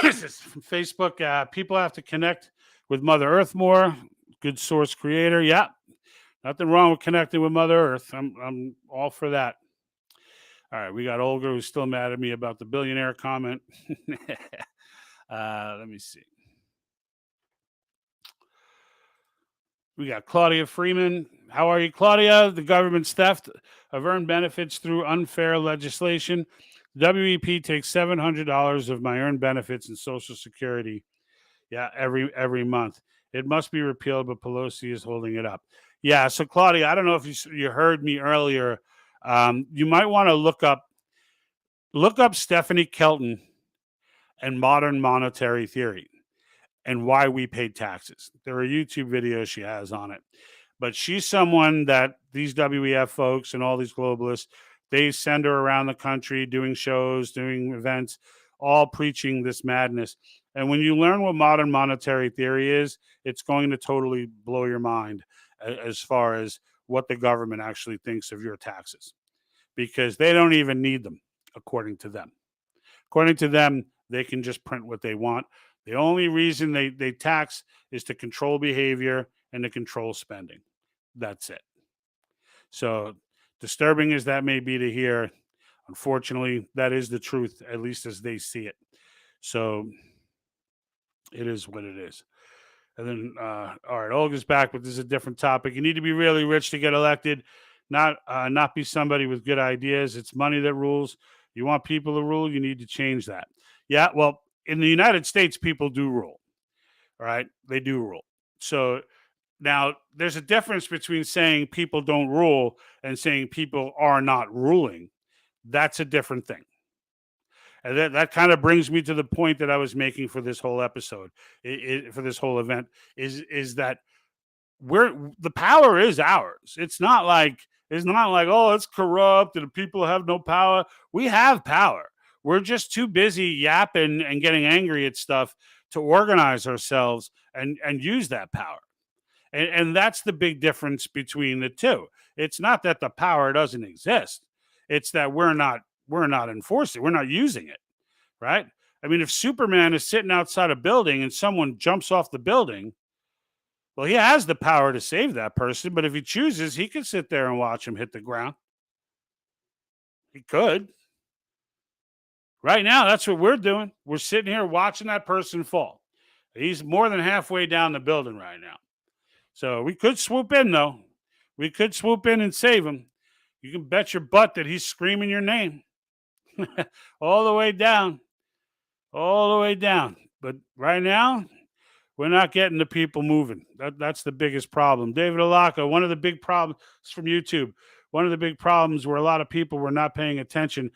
This is from Facebook. People have to connect with Mother Earth more. Good source creator. Yeah, nothing wrong with connecting with Mother Earth. I'm all for that. All right, we got Olga, who's still mad at me about the billionaire comment. Let me see. We got Claudia Freeman. How are you, Claudia? The government's theft of earned benefits through unfair legislation. WEP takes $700 of my earned benefits and Social Security. Yeah, every month. It must be repealed, but Pelosi is holding it up. Yeah, so Claudia, I don't know if you heard me earlier. You might want to look up Stephanie Kelton and modern monetary theory and why we pay taxes. There are YouTube videos she has on it. But she's someone that these WEF folks and all these globalists, they send her around the country doing shows, doing events, all preaching this madness. And when you learn what modern monetary theory is, it's going to totally blow your mind as far as what the government actually thinks of your taxes, because they don't even need them, according to them. According to them, they can just print what they want. The only reason they tax is to control behavior and to control spending. That's it. So disturbing as that may be to hear, unfortunately, that is the truth, at least as they see it. So it is what it is. And then, all right, Olga's back, but this is a different topic. You need to be really rich to get elected, not be somebody with good ideas. It's money that rules. You want people to rule, you need to change that. Yeah, well, in the United States, people do rule. All right, they do rule. So now there's a difference between saying people don't rule and saying people are not ruling. That's a different thing. And that kind of brings me to the point that I was making for this whole episode, for this whole event, is that the power is ours. It's not like, oh, it's corrupt and people have no power. We have power. We're just too busy yapping and getting angry at stuff to organize ourselves and use that power. And that's the big difference between the two. It's not that the power doesn't exist. It's that we're not enforcing, we're not using it, right? I mean, if Superman is sitting outside a building and someone jumps off the building, well, he has the power to save that person, but if he chooses, he could sit there and watch him hit the ground. He could. Right now, that's what we're doing. We're sitting here watching that person fall. He's more than halfway down the building right now. So we could swoop in, though. We could swoop in and save him. You can bet your butt that he's screaming your name all the way down. All the way down. But right now, we're not getting the people moving. That's the biggest problem. David Alaka, one of the big problems from YouTube, one of the big problems where a lot of people were not paying attention.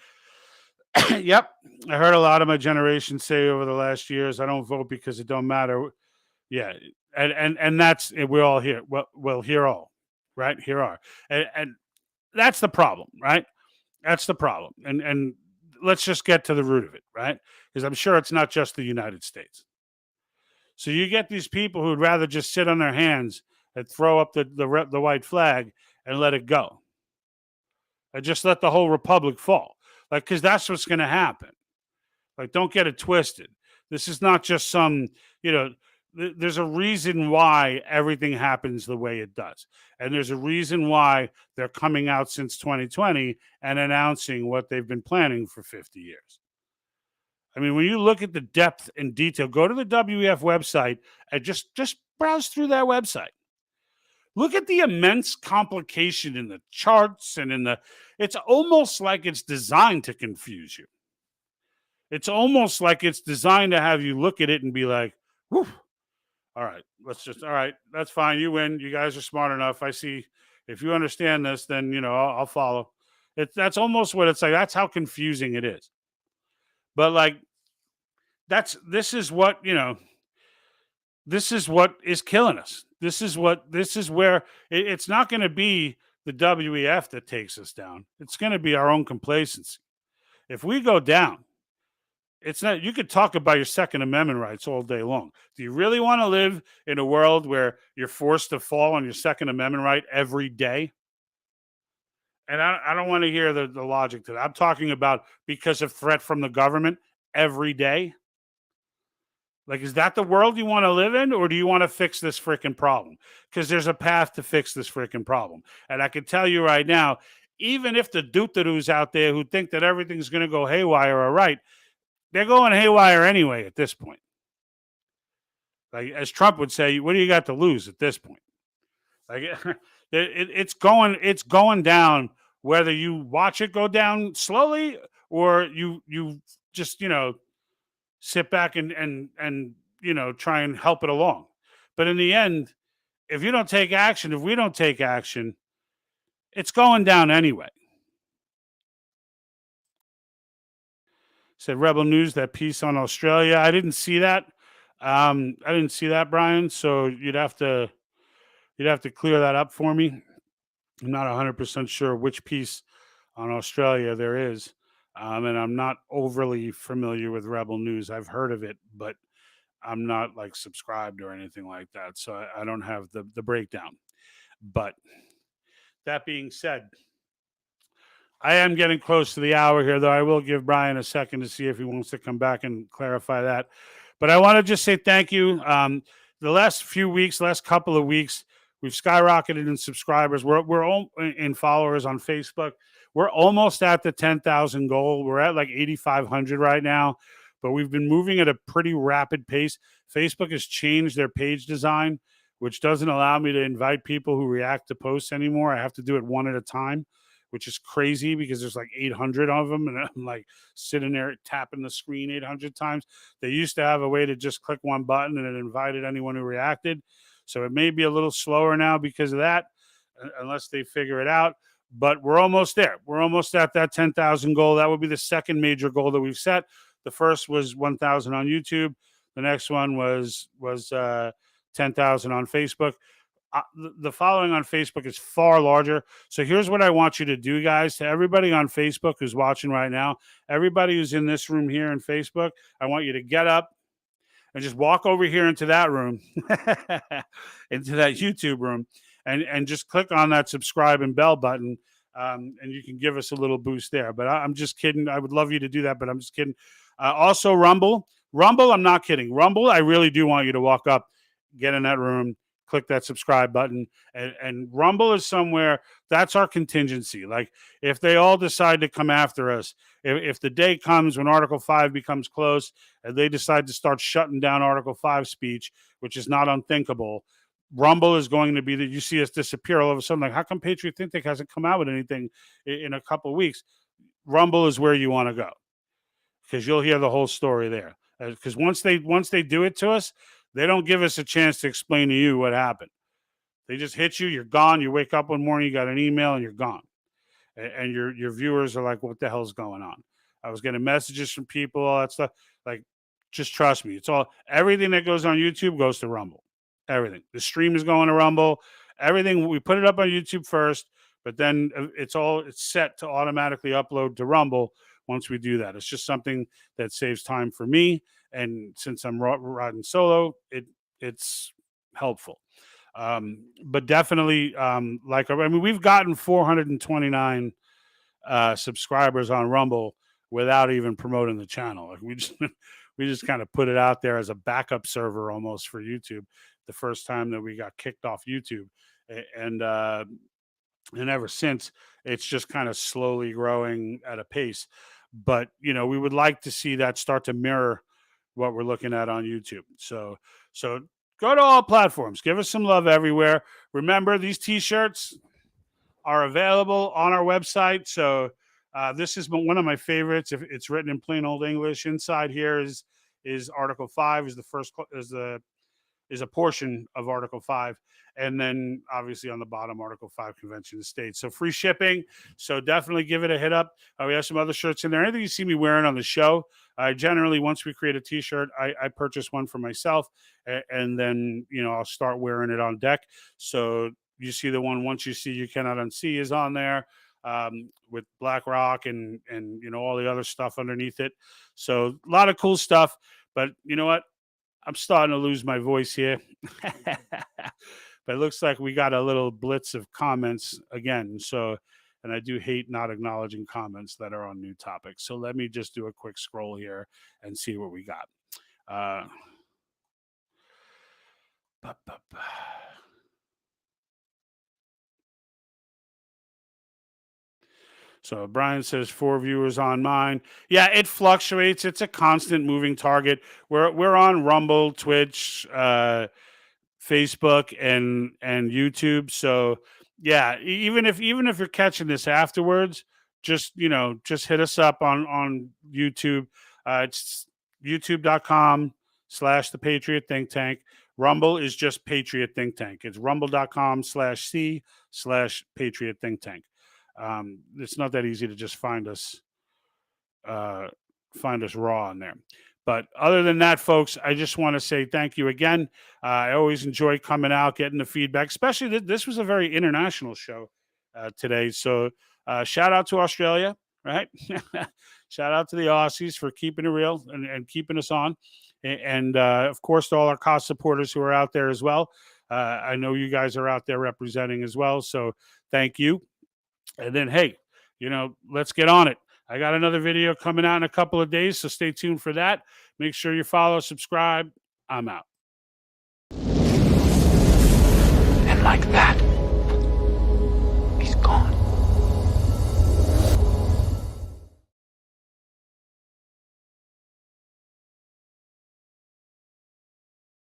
Yep. I heard a lot of my generation say over the last years, I don't vote because it don't matter. Yeah. And that's, we're all here. Well, here all, right? Here are. And that's the problem, right? That's the problem. And let's just get to the root of it, right? Because I'm sure it's not just the United States. So you get these people who'd rather just sit on their hands and throw up the white flag and let it go. And just let the whole republic fall. Like, because that's what's going to happen. Like, don't get it twisted. This is not just some, there's a reason why everything happens the way it does. And there's a reason why they're coming out since 2020 and announcing what they've been planning for 50 years. I mean, when you look at the depth and detail, go to the WEF website and just browse through that website. Look at the immense complication in the charts and in it's almost like it's designed to confuse you. It's almost like it's designed to have you look at it and be like, whew, all right, all right, that's fine. You win. You guys are smart enough. I see. If you understand this, then, I'll follow. That's almost what it's like. That's how confusing it is. But like, this is what is killing us. This is where it's not going to be the WEF that takes us down. It's going to be our own complacency. If we go down, it's not, you could talk about your Second Amendment rights all day long. Do you really want to live in a world where you're forced to fall on your Second Amendment right every day? And I don't want to hear the logic to that. I'm talking about because of threat from the government every day. Like, is that the world you want to live in, or do you want to fix this freaking problem? Because there's a path to fix this freaking problem. And I can tell you right now, even if the dootadoos out there who think that everything's going to go haywire are right, they're going haywire anyway at this point. Like, as Trump would say, what do you got to lose at this point? Like, it's going down, whether you watch it go down slowly or you just, sit back and try and help it along. But in the end, if you don't take action, if we don't take action, it's going down anyway. Said Rebel News, that piece on Australia. I didn't see that. Brian. So you'd have to clear that up for me. I'm not 100% sure which piece on Australia there is. And I'm not overly familiar with Rebel News. I've heard of it, but I'm not like subscribed or anything like that. So I don't have the breakdown. But that being said, I am getting close to the hour here, though. I will give Brian a second to see if he wants to come back and clarify that. But I want to just say thank you. The last couple of weeks, we've skyrocketed in subscribers. We're all in followers on Facebook. We're almost at the 10,000 goal. We're at like 8,500 right now, but we've been moving at a pretty rapid pace. Facebook has changed their page design, which doesn't allow me to invite people who react to posts anymore. I have to do it one at a time, which is crazy because there's like 800 of them, and I'm like sitting there tapping the screen 800 times. They used to have a way to just click one button and it invited anyone who reacted. So it may be a little slower now because of that, unless they figure it out. But we're almost there. We're almost at that 10,000 goal. That would be the second major goal that we've set. The first was 1,000 on YouTube. The next one was 10,000 on Facebook. The following on Facebook is far larger. So here's what I want you to do, guys. To everybody on Facebook who's watching right now, everybody who's in this room here in Facebook, I want you to get up and just walk over here into that room, into that YouTube room, and just click on that subscribe and bell button, and you can give us a little boost there. But I'm just kidding. I would love you to do that, but I'm just kidding. Also, Rumble, I'm not kidding. Rumble, I really do want you to walk up, get in that room, click that subscribe button, and Rumble is somewhere. That's our contingency. Like, if they all decide to come after us, if the day comes when Article 5 becomes close and they decide to start shutting down Article 5 speech, which is not unthinkable, Rumble is going to be that you see us disappear all of a sudden. Like, how come Patriot Think Tank hasn't come out with anything in a couple of weeks? Rumble is where you want to go, because you'll hear the whole story there. Because once they do it to us, they don't give us a chance to explain to you what happened. They just hit you. You're gone. You wake up one morning, you got an email, and you're gone. And your viewers are like, "What the hell's going on?" I was getting messages from people, all that stuff. Like, just trust me. It's all, everything that goes on YouTube goes to Rumble. Everything. The stream is going to Rumble. Everything, we put it up on YouTube first, but then it's set to automatically upload to Rumble once we do that. It's just something that saves time for me, and since I'm riding solo, it's helpful. But definitely, we've gotten 429 subscribers on Rumble without even promoting the channel. Like, we just kind of put it out there as a backup server almost for YouTube. The first time that we got kicked off YouTube, and ever since, it's just kind of slowly growing at a pace. But we would like to see that start to mirror what we're looking at on YouTube. So go to all platforms, give us some love everywhere. Remember, these t-shirts, are available on our website. So this is one of my favorites. If it's written in plain old English, inside here is Article 5 is the first is a portion of Article 5. And then obviously on the bottom, Article 5 Convention of States. So free shipping. So definitely give it a hit up. We have some other shirts in there. Anything you see me wearing on the show, generally, once we create a t-shirt, I purchase one for myself. And then, I'll start wearing it on deck. So you see the one, Once You See, You Cannot Unsee is on there with BlackRock and all the other stuff underneath it. So a lot of cool stuff. But you know what? I'm starting to lose my voice here. But it looks like we got a little blitz of comments again. So, and I do hate not acknowledging comments that are on new topics. So let me just do a quick scroll here and see what we got. So Brian says 4 viewers on mine. Yeah, it fluctuates. It's a constant moving target. We're on Rumble, Twitch, Facebook, and YouTube. So yeah, even if you're catching this afterwards, just hit us up on YouTube. It's youtube.com/The Patriot Think Tank. Rumble is just Patriot Think Tank. It's rumble.com/C/Patriot Think Tank. It's not that easy to just find us raw on there. But other than that, folks, I just want to say thank you again. I always enjoy coming out, getting the feedback, especially this was a very international show today. So shout out to Australia, right? Shout out to the Aussies for keeping it real and keeping us on. And of course, to all our cost supporters who are out there as well. I know you guys are out there representing as well. So thank you. And then, hey, let's get on it. I got another video coming out in a couple of days, so stay tuned for that. Make sure you follow, subscribe. I'm out. And like that,